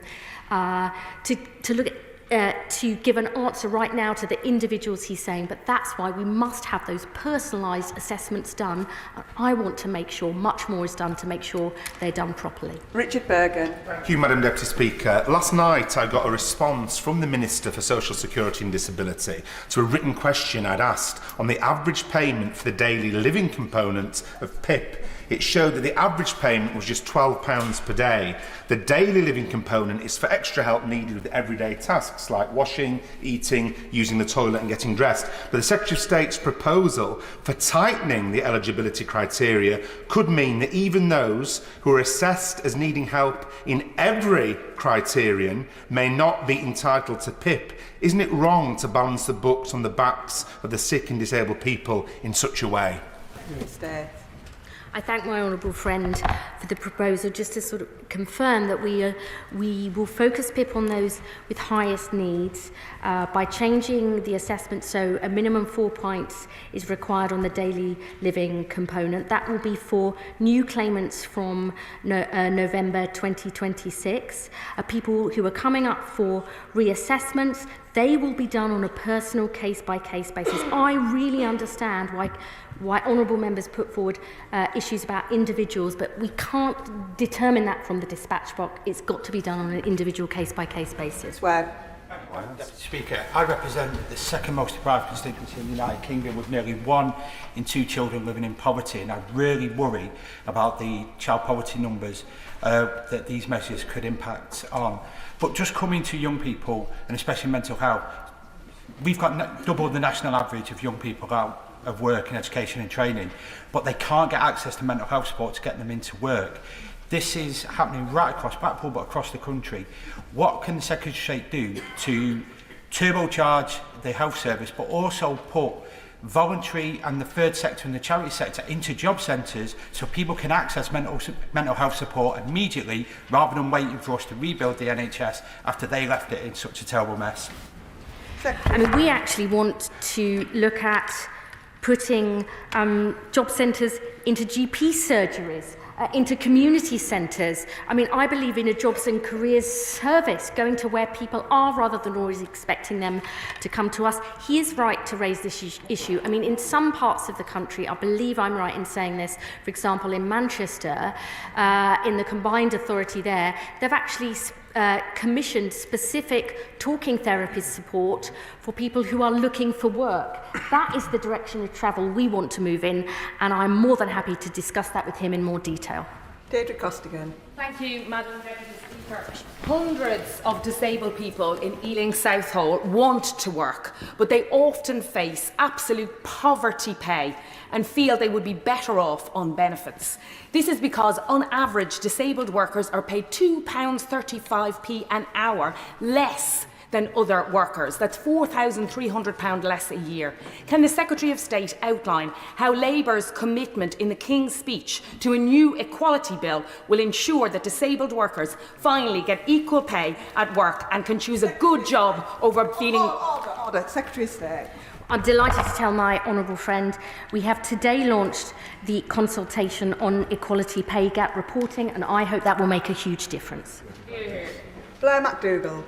to look at to give an answer right now to the individuals he's saying, but that's why we must have those personalised assessments done. And I want to make sure much more is done to make sure they're done properly. Richard Bergen. Thank you, Madam Deputy Speaker. Last night I got a response from the Minister for Social Security and Disability to a written question I'd asked on the average payment for the daily living component of PIP. It showed that the average payment was just £12 per day. The daily living component is for extra help needed with everyday tasks like washing, eating, using the toilet and getting dressed. But the Secretary of State's proposal for tightening the eligibility criteria could mean that even those who are assessed as needing help in every criterion may not be entitled to PIP. Isn't it wrong to balance the books on the backs of the sick and disabled people in such a way? I thank my honourable friend for the proposal, just to sort of confirm that we will focus PIP on those with highest needs by changing the assessment so a minimum 4 points is required on the daily living component. That will be for new claimants from November 2026. People who are coming up for reassessments, they will be done on a personal case-by-case basis. I really understand why honourable members put forward issues about individuals, but we can't determine that from the dispatch box. It's got to be done on an individual case-by-case basis. Deputy Speaker, I represent the second most deprived constituency in the United Kingdom, with nearly 1 in 2 children living in poverty, and I really worry about the child poverty numbers that these measures could impact on. But just coming to young people, and especially mental health, we've got double the national average of young people out of work in education and training, but they can't get access to mental health support to get them into work. This is happening right across Blackpool, but across the country. What can the Secretary of State do to turbocharge the health service, but also put voluntary and the third sector and the charity sector into job centres so people can access mental health support immediately, rather than waiting for us to rebuild the NHS after they left it in such a terrible mess? I mean, we actually want to look at putting job centres into GP surgeries, into community centres. I mean, I believe in a jobs and careers service, going to where people are rather than always expecting them to come to us. He is right to raise this issue. I mean, in some parts of the country, I believe I'm right in saying this, for example, in Manchester, in the combined authority there, they've actually commissioned specific talking therapist support for people who are looking for work. That is the direction of travel we want to move in, and I'm more than happy to discuss that with him in more detail. Deirdre Costigan. Thank you, Madam Deputy Speaker. Hundreds of disabled people in Ealing Southall want to work, but they often face absolute poverty pay and feel they would be better off on benefits. This is because, on average, disabled workers are paid £2.35p an hour less than other workers. That's £4,300 less a year. Can the Secretary of State outline how Labour's commitment in the King's Speech to a new equality bill will ensure that disabled workers finally get equal pay at work and can choose a good job over feeling... Order. Secretary of State. I'm delighted to tell my honourable friend we have today launched the consultation on equality pay gap reporting, and I hope that will make a huge difference. Blair McDougall.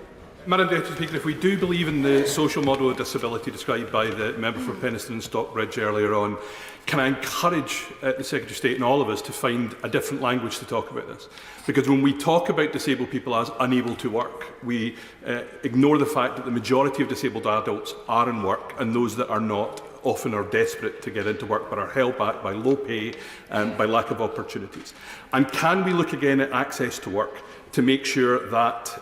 Madam Deputy Speaker, if we do believe in the social model of disability described by the member for Penistone and Stockbridge earlier on, can I encourage the Secretary of State and all of us to find a different language to talk about this? Because when we talk about disabled people as unable to work, we ignore the fact that the majority of disabled adults are in work, and those that are not often are desperate to get into work but are held back by low pay and by lack of opportunities. And can we look again at access to work to make sure that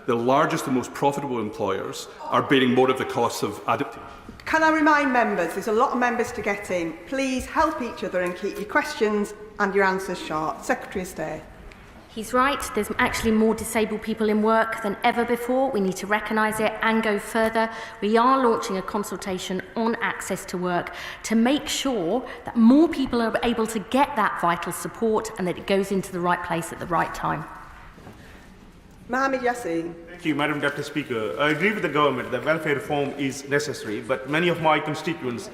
the largest and most profitable employers are bearing more of the costs of adapting? Can I remind members, there's a lot of members to get in. Please help each other and keep your questions and your answers short. Secretary of State. He's right, there's actually more disabled people in work than ever before. We need to recognise it and go further. We are launching a consultation on access to work to make sure that more people are able to get that vital support and that it goes into the right place at the right time. Mohamed Yassin. Thank you, Madam Deputy Speaker. I agree with the government that welfare reform is necessary, but many of my constituents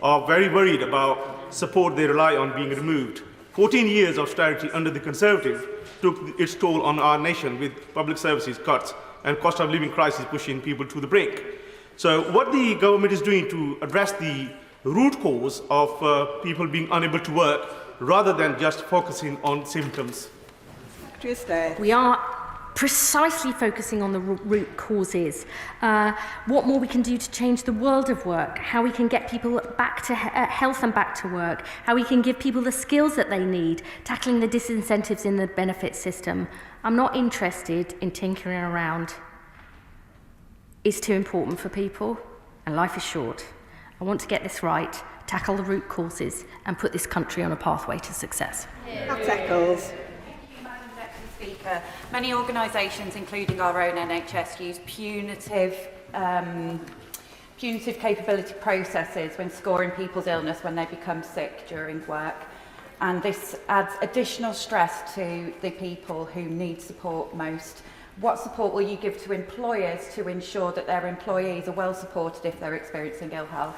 are very worried about support they rely on being removed. 14 years of austerity under the Conservative took its toll on our nation, with public services cuts and cost of living crisis pushing people to the brink. So what the government is doing to address the root cause of people being unable to work, rather than just focusing on symptoms? Secretary of State. We are precisely focusing on the root causes. What more we can do to change the world of work, how we can get people back to health and back to work, how we can give people the skills that they need, tackling the disincentives in the benefit system. I'm not interested in tinkering around. It's too important for people, and life is short. I want to get this right, tackle the root causes, and put this country on a pathway to success. That echoes. Speaker, many organisations, including our own NHS, use punitive capability processes when scoring people's illness when they become sick during work. and this adds additional stress to the people who need support most. What support will you give to employers to ensure that their employees are well supported if they're experiencing ill health?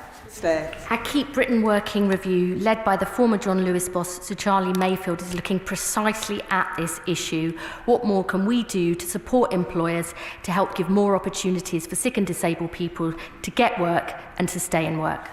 Our Keep Britain Working review, led by the former John Lewis boss, Sir Charlie Mayfield, is looking precisely at this issue. What more can we do to support employers to help give more opportunities for sick and disabled people to get work and to stay in work?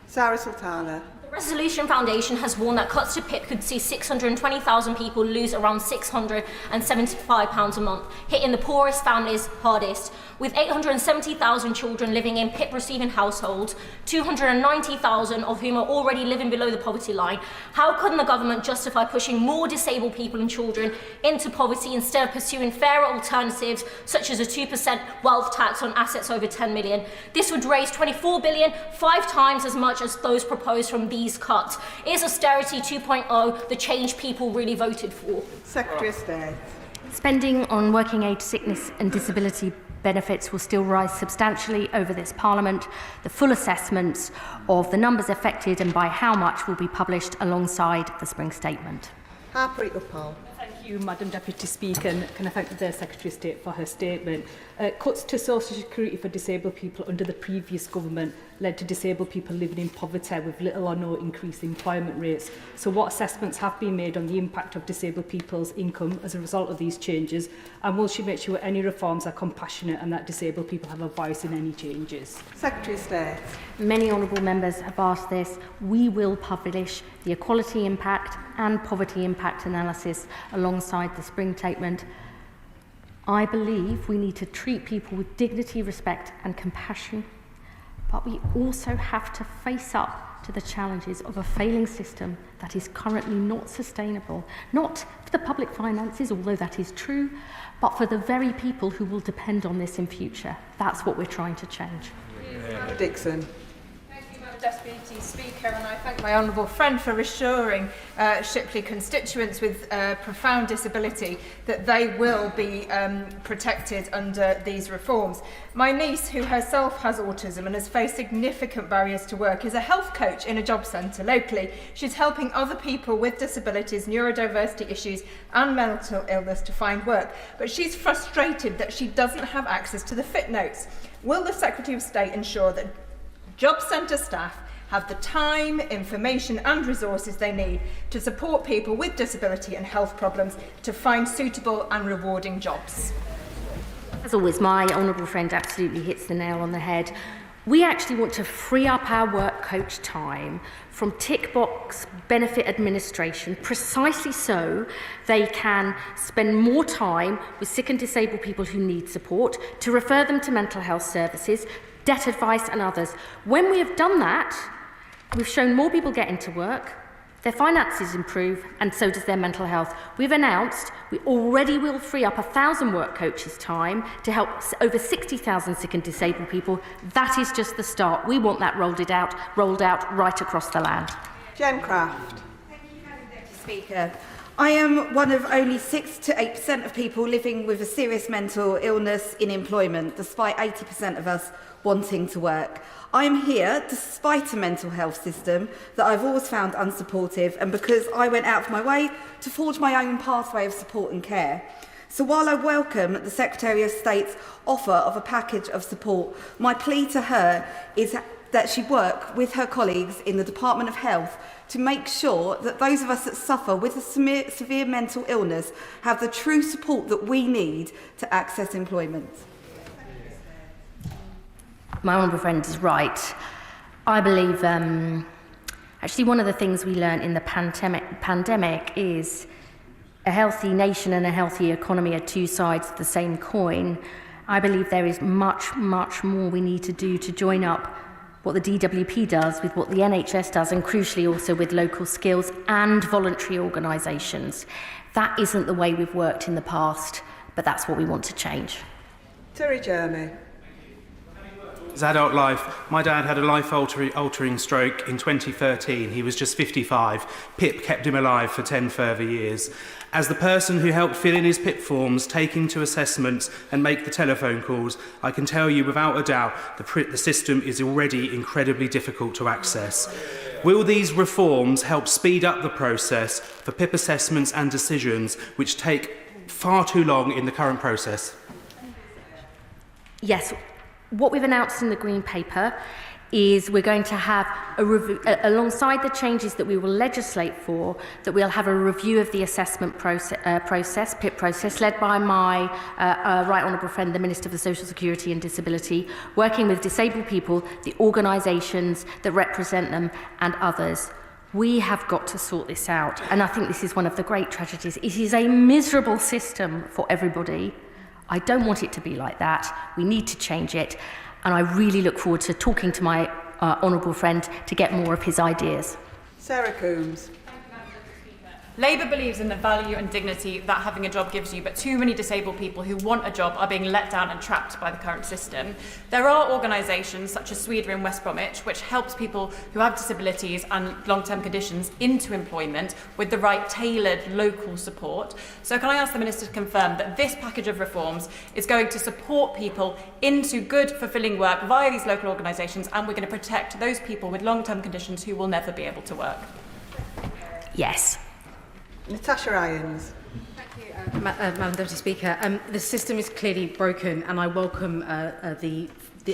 Sarah Sultana. The Resolution Foundation has warned that cuts to PIP could see 620,000 people lose around £675 a month, hitting the poorest families hardest. With 870,000 children living in PIP-receiving households, 290,000 of whom are already living below the poverty line, how can the government justify pushing more disabled people and children into poverty instead of pursuing fairer alternatives such as a 2% wealth tax on assets over 10 million? This would raise 24 billion, 5 times as much as those proposed from these cuts. Is austerity 2.0 the change people really voted for? Secretary of State. Spending on working age sickness and disability benefits will still rise substantially over this Parliament. The full assessments of the numbers affected and by how much will be published alongside the Spring Statement. Harpreet Uppal. Thank you, Madam Deputy Speaker, and can I thank the Secretary of State for her statement. Cuts to social security for disabled people under the previous government led to disabled people living in poverty with little or no increase in employment rates. So what assessments have been made on the impact of disabled people's income as a result of these changes, and will she make sure any reforms are compassionate and that disabled people have a voice in any changes? Secretary of State. Many honourable members have asked this. We will publish the equality impact and poverty impact analysis alongside the Spring Statement. I believe we need to treat people with dignity, respect and compassion, but we also have to face up to the challenges of a failing system that is currently not sustainable, not for the public finances, although that is true, but for the very people who will depend on this in future. That's what we're trying to change. Dixon. Deputy Speaker, and I thank my honourable friend for reassuring Shipley constituents with profound disability that they will be protected under these reforms. My niece, who herself has autism and has faced significant barriers to work, is a health coach in a job centre locally. She's helping other people with disabilities, neurodiversity issues and mental illness to find work, but she's frustrated that she doesn't have access to the fit notes. Will the Secretary of State ensure that job centre staff have the time, information and resources they need to support people with disability and health problems to find suitable and rewarding jobs? As always, my honourable friend absolutely hits the nail on the head. We actually want to free up our work coach time from tick box benefit administration, precisely so they can spend more time with sick and disabled people who need support, to refer them to mental health services, debt advice and others. When we have done that, we've shown more people get into work, their finances improve, and so does their mental health. We've announced we already will free up 1,000 work coaches' time to help over 60,000 sick and disabled people. That is just the start. We want that rolled out right across the land. Jen Craft. Speaker, I am one of only 6 to 8% of people living with a serious mental illness in employment, despite 80% of us wanting to work. I am here despite a mental health system that I've always found unsupportive, and because I went out of my way to forge my own pathway of support and care. So while I welcome the Secretary of State's offer of a package of support, my plea to her is that she work with her colleagues in the Department of Health to make sure that those of us that suffer with a severe mental illness have the true support that we need to access employment. My honourable friend is right. I believe actually one of the things we learned in the pandemic is a healthy nation and a healthy economy are two sides of the same coin. I believe there is much, much more we need to do to join up what the DWP does with what the NHS does, and crucially also with local skills and voluntary organisations. That isn't the way we've worked in the past, but that's what we want to change. Terry Jeremy. His adult life, my dad had a life-altering stroke in 2013. He was just 55. PIP kept him alive for 10 further years. As the person who helped fill in his PIP forms, take him to assessments and make the telephone calls, I can tell you without a doubt the system is already incredibly difficult to access. Will these reforms help speed up the process for PIP assessments and decisions which take far too long in the current process? Yes, what we've announced in the Green Paper is we're going to have a review, alongside the changes that we will legislate for, that we'll have a review of the assessment process, PIP process, led by my Right Honourable friend, the Minister for Social Security and Disability, working with disabled people, the organisations that represent them and others. We have got to sort this out, and I think this is one of the great tragedies. It is a miserable system for everybody. I don't want it to be like that. We need to change it. And I really look forward to talking to my honourable friend to get more of his ideas. Sarah Coombs. Labour believes in the value and dignity that having a job gives you, but too many disabled people who want a job are being let down and trapped by the current system. There are organisations such as Sweden and West Bromwich which helps people who have disabilities and long-term conditions into employment with the right tailored local support. So can I ask the Minister to confirm that this package of reforms is going to support people into good, fulfilling work via these local organisations, and we're going to protect those people with long-term conditions who will never be able to work? Yes. Natasha Irons. Thank you, Madam Deputy Speaker. The system is clearly broken, and I welcome the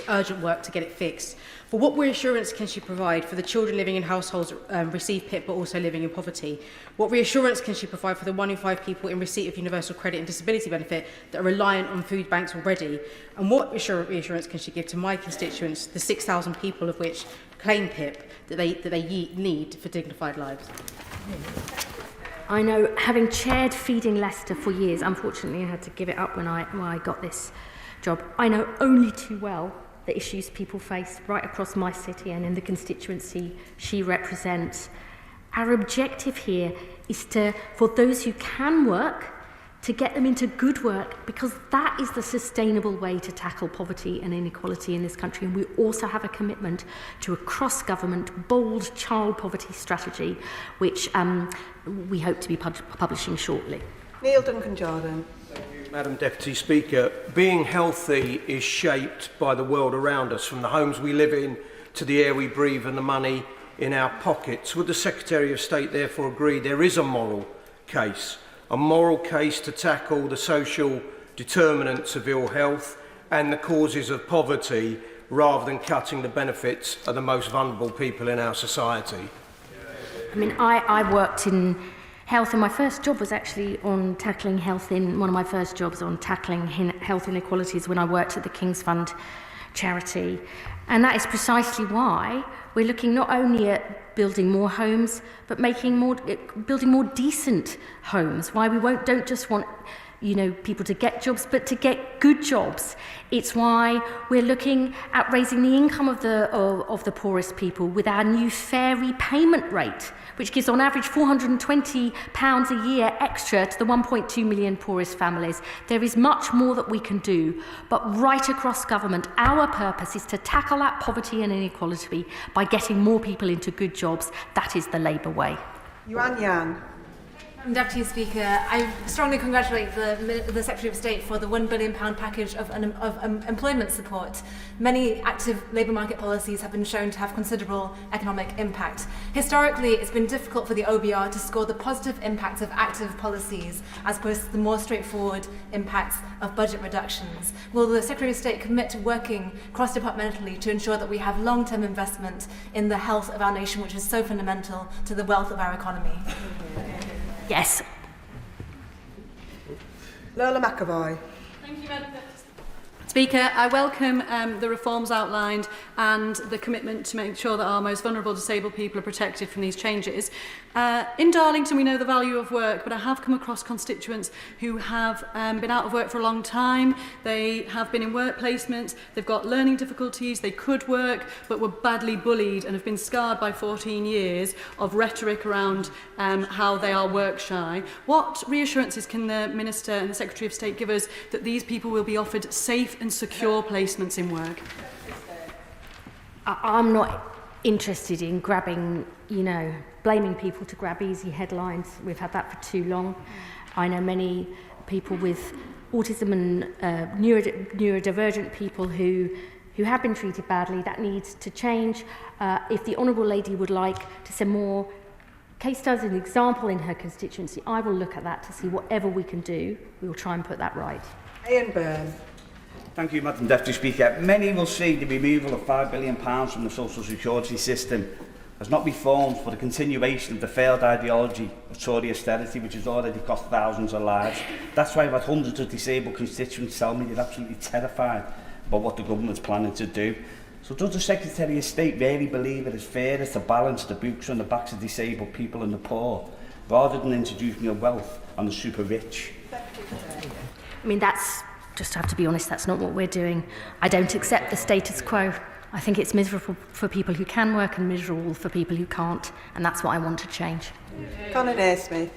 urgent work to get it fixed. But what reassurance can she provide for the children living in households receive PIP but also living in poverty? What reassurance can she provide for the 1 in 5 people in receipt of universal credit and disability benefit that are reliant on food banks already? And what reassurance can she give to my constituents, the 6,000 people of which claim PIP, that they need for dignified lives? I know, having chaired Feeding Leicester for years, unfortunately I had to give it up when I got this job, I know only too well the issues people face right across my city and in the constituency she represents. Our objective here is for those who can work, to get them into good work, because that is the sustainable way to tackle poverty and inequality in this country. And we also have a commitment to a cross-government, bold child poverty strategy, which we hope to be publishing shortly. Neil Duncan-Jordan. Madam Deputy Speaker, being healthy is shaped by the world around us, from the homes we live in to the air we breathe and the money in our pockets. Would the Secretary of State therefore agree there is a moral case to tackle the social determinants of ill health and the causes of poverty, rather than cutting the benefits of the most vulnerable people in our society? I mean, I worked in health, and my first job was actually on tackling health one of my first jobs on tackling health inequalities when I worked at the King's Fund charity. And that is precisely why we're looking not only at building more homes, but building more decent homes. Why we don't just want people to get jobs, but to get good jobs. It's why we're looking at raising the income of the poorest people with our new fair repayment rate, which gives on average £420 a year extra to the 1.2 million poorest families. There is much more that we can do, but right across government, our purpose is to tackle that poverty and inequality by getting more people into good jobs. That is the Labour way. Yuan Yang. Deputy Speaker, I strongly congratulate the Secretary of State for the £1 billion package of employment support. Many active labour market policies have been shown to have considerable economic impact. Historically, it's been difficult for the OBR to score the positive impacts of active policies as opposed to the more straightforward impacts of budget reductions. Will the Secretary of State commit to working cross-departmentally to ensure that we have long-term investment in the health of our nation, which is so fundamental to the wealth of our economy? Yes. Lola McAvoy. Thank you, Madam Speaker. I welcome the reforms outlined and the commitment to make sure that our most vulnerable disabled people are protected from these changes. In Darlington, we know the value of work, but I have come across constituents who have been out of work for a long time. They have been in work placements, they've got learning difficulties, they could work, but were badly bullied and have been scarred by 14 years of rhetoric around how they are work shy. What reassurances can the Minister and the Secretary of State give us that these people will be offered safe and secure placements in work? I'm not interested in blaming people to grab easy headlines. We've had that for too long. I know many people with autism and neurodivergent people who who have been treated badly. That needs to change. If the Honourable Lady would like to send more case studies and example in her constituency, I will look at that to see whatever we can do. We will try and put that right. Ian Byrne. Thank you, Madam Deputy Speaker. Many will see the removal of £5 billion from the social security system as not reforms for the continuation of the failed ideology of Tory austerity, which has already cost thousands of lives. That's why I've had hundreds of disabled constituents tell me they're absolutely terrified about what the government's planning to do. So does the Secretary of State really believe it is fair to balance the books on the backs of disabled people and the poor, rather than introducing a wealth on the super rich? I mean, that's, just have to be honest, that's not what we're doing. I don't accept the status quo. I think it's miserable for people who can work and miserable for people who can't, and that's what I want to change. Conor Naismith.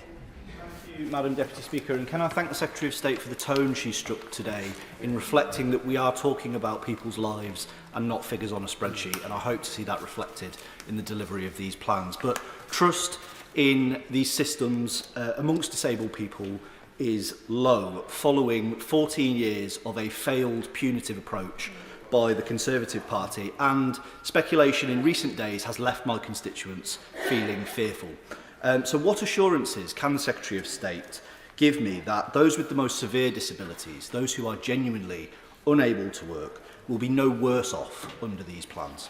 Thank you, Madam Deputy Speaker, and can I thank the Secretary of State for the tone she struck today in reflecting that we are talking about people's lives and not figures on a spreadsheet, and I hope to see that reflected in the delivery of these plans. But trust in these systems amongst disabled people is low, following 14 years of a failed punitive approach by the Conservative Party, and speculation in recent days has left my constituents feeling fearful. So what assurances can the Secretary of State give me that those with the most severe disabilities, those who are genuinely unable to work, will be no worse off under these plans?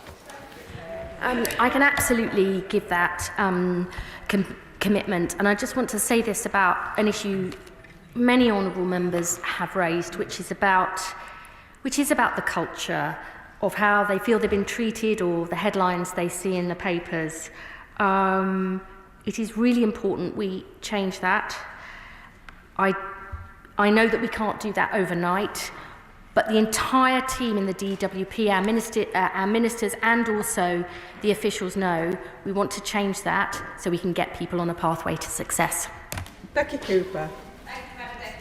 I can absolutely give that commitment, and I just want to say this about an issue many honourable members have raised, which is about the culture of how they feel they've been treated or the headlines they see in the papers. It is really important we change that. I know that we can't do that overnight, but the entire team in the DWP, our ministers and also the officials know we want to change that so we can get people on a pathway to success. Becky Cooper.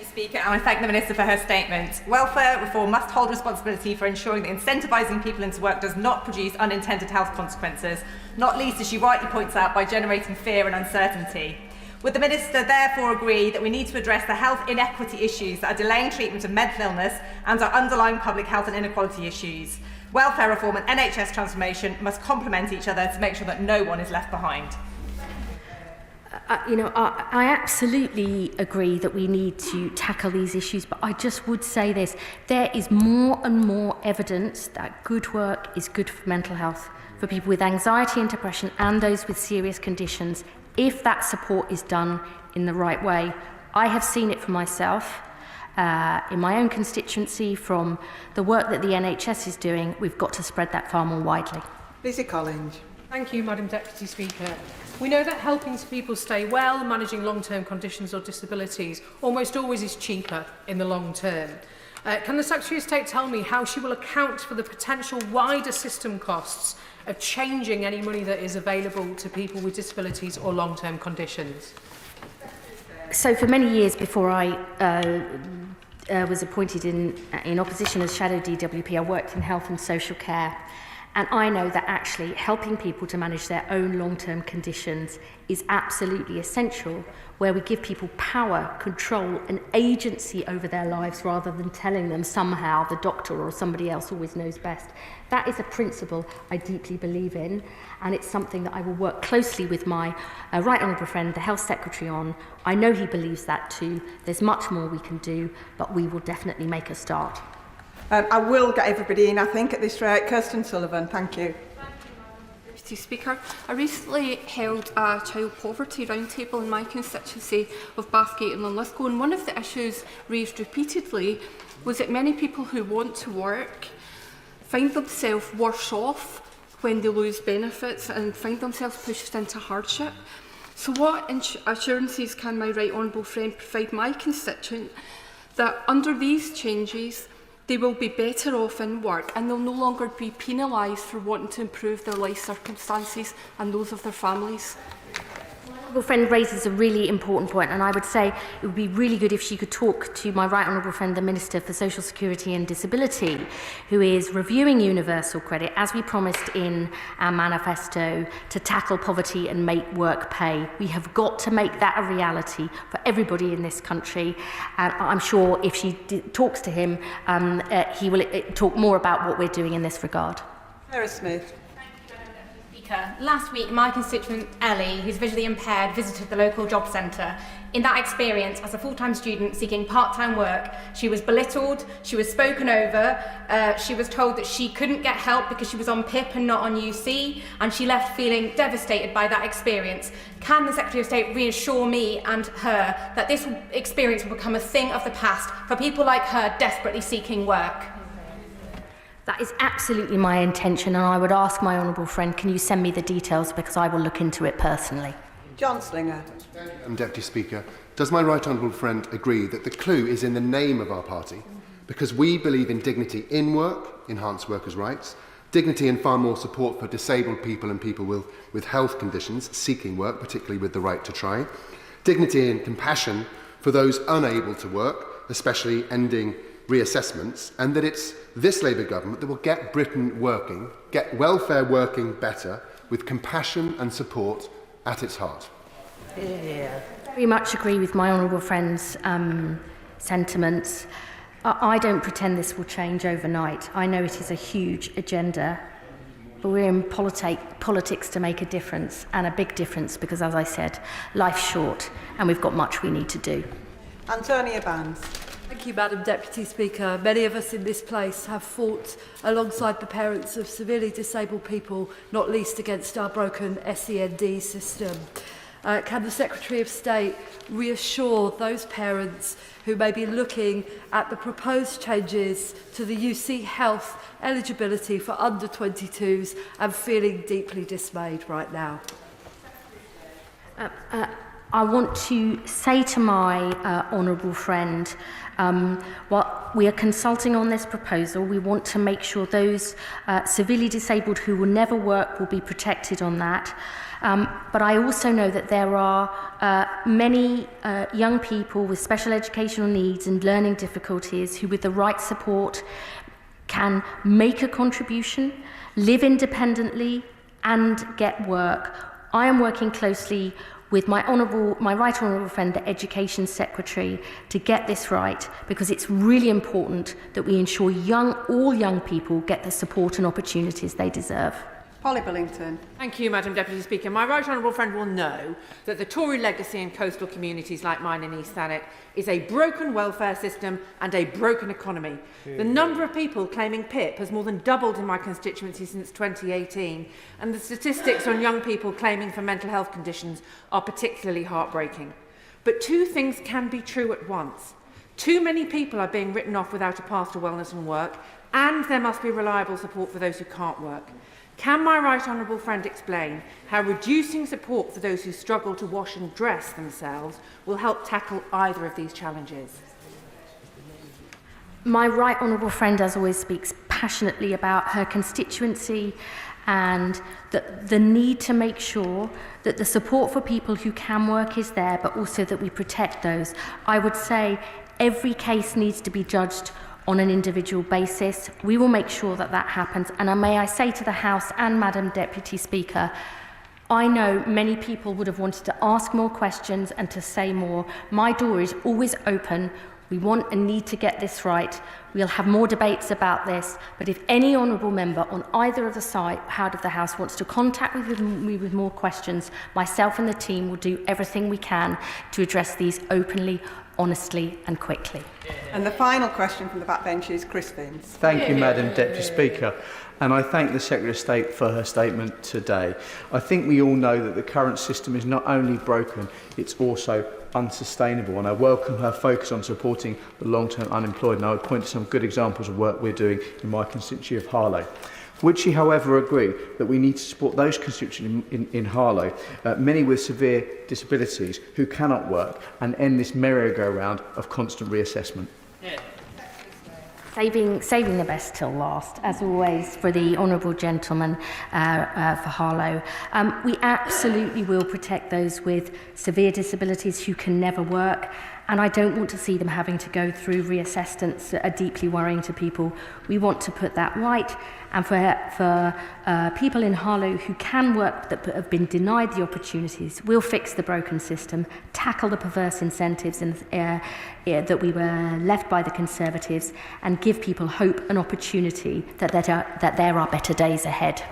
Speaker, and I thank the Minister for her statement. Welfare reform must hold responsibility for ensuring that incentivising people into work does not produce unintended health consequences, not least, as she rightly points out, by generating fear and uncertainty. Would the Minister therefore agree that we need to address the health inequity issues that are delaying treatment of mental illness and our underlying public health and inequality issues? Welfare reform and NHS transformation must complement each other to make sure that no one is left behind. I absolutely agree that we need to tackle these issues, but I just would say this. There is more and more evidence that good work is good for mental health, for people with anxiety and depression and those with serious conditions, if that support is done in the right way. I have seen it for myself in my own constituency from the work that the NHS is doing. We've got to spread that far more widely. Lizzie Collins. Thank you, Madam Deputy Speaker. We know that helping people stay well, managing long-term conditions or disabilities almost always is cheaper in the long term. Can the Secretary of State tell me how she will account for the potential wider system costs of changing any money that is available to people with disabilities or long-term conditions? So for many years before I was appointed in opposition as Shadow DWP, I worked in health and social care. And I know that actually helping people to manage their own long-term conditions is absolutely essential, where we give people power, control, and agency over their lives rather than telling them somehow the doctor or somebody else always knows best. That is a principle I deeply believe in, and it's something that I will work closely with my Right Honourable friend, the Health Secretary, on. I know he believes that too. There's much more we can do, but we will definitely make a start. I will get everybody in, I think, at this rate. Kirsten Sullivan, thank you. Deputy Speaker, I recently held a child poverty roundtable in my constituency of Bathgate and Linlithgow, and one of the issues raised repeatedly was that many people who want to work find themselves worse off when they lose benefits and find themselves pushed into hardship. So what assurances can my Right Honourable friend provide my constituent that under these changes they will be better off in work and they'll no longer be penalised for wanting to improve their life circumstances and those of their families? honourable friend raises a really important point, and I would say it would be really good if she could talk to my right honourable friend, the Minister for Social Security and Disability, who is reviewing universal credit, as we promised in our manifesto, to tackle poverty and make work pay. We have got to make that a reality for everybody in this country, and I'm sure if she talks to him, he will talk more about what we're doing in this regard. Sarah Smith. Last week, my constituent Ellie, who's visually impaired, visited the local job centre. In that experience, as a full-time student seeking part-time work, she was belittled, she was spoken over, she was told that she couldn't get help because she was on PIP and not on UC, and she left feeling devastated by that experience. Can the Secretary of State reassure me and her that this experience will become a thing of the past for people like her desperately seeking work? That is absolutely my intention, and I would ask my honourable friend, can you send me the details, because I will look into it personally. John Slinger. Deputy Speaker, does my right honourable friend agree that the clue is in the name of our party? Because we believe in dignity in work, enhanced workers' rights, dignity and far more support for disabled people and people with health conditions seeking work, particularly with the right to try, dignity and compassion for those unable to work, especially ending reassessments, and that it's this Labour government that will get Britain working, get welfare working better, with compassion and support at its heart. Yeah. Very much agree with my honourable friend's sentiments. I don't pretend this will change overnight. I know it is a huge agenda, but we're in politics to make a difference, and a big difference, because, as I said, life's short and we've got much we need to do. Antonia Bands. Thank you, Madam Deputy Speaker. Many of us in this place have fought alongside the parents of severely disabled people, not least against our broken SEND system. Can the Secretary of State reassure those parents who may be looking at the proposed changes to the UC Health eligibility for under 22s and feeling deeply dismayed right now? I want to say to my honourable friend, while we are consulting on this proposal, we want to make sure those severely disabled who will never work will be protected on that. But I also know that there are many young people with special educational needs and learning difficulties who, with the right support, can make a contribution, live independently and get work. I am working closely with my right honourable friend, the Education Secretary, to get this right, because it's really important that we ensure all young people get the support and opportunities they deserve. Polly Billington. Thank you, Madam Deputy Speaker. My right honourable friend will know that the Tory legacy in coastal communities like mine in East Thanet is a broken welfare system and a broken economy. The number of people claiming PIP has more than doubled in my constituency since 2018, and the statistics on young people claiming for mental health conditions are particularly heartbreaking. But two things can be true at once. Too many people are being written off without a path to wellness and work, and there must be reliable support for those who can't work. Can my right honourable friend explain how reducing support for those who struggle to wash and dress themselves will help tackle either of these challenges? My right honourable friend, as always, speaks passionately about her constituency and the need to make sure that the support for people who can work is there, but also that we protect those. I would say every case needs to be judged on an individual basis. We will make sure that that happens. And may I say to the House and Madam Deputy Speaker, I know many people would have wanted to ask more questions and to say more. My door is always open. We want and need to get this right. We'll have more debates about this, but if any honourable member on either of the side of the House wants to contact me with more questions, myself and the team will do everything we can to address these openly, honestly and quickly. And the final question from the backbench is Chris Vince. Thank you, Madam Deputy Speaker. And I thank the Secretary of State for her statement today. I think we all know that the current system is not only broken, it's also unsustainable, and I welcome her focus on supporting the long-term unemployed, and I would point to some good examples of work we're doing in my constituency of Harlow. Would she, however, agree that we need to support those constituents in Harlow, many with severe disabilities, who cannot work, and end this merry-go-round of constant reassessment? Saving the best till last, as always, for the honourable gentleman for Harlow. We absolutely will protect those with severe disabilities who can never work, and I don't want to see them having to go through reassessments that are deeply worrying to people. We want to put that right, and for people in Harlow who can work but have been denied the opportunities, we'll fix the broken system, tackle the perverse incentives that we were left by the Conservatives, and give people hope and opportunity that there are better days ahead.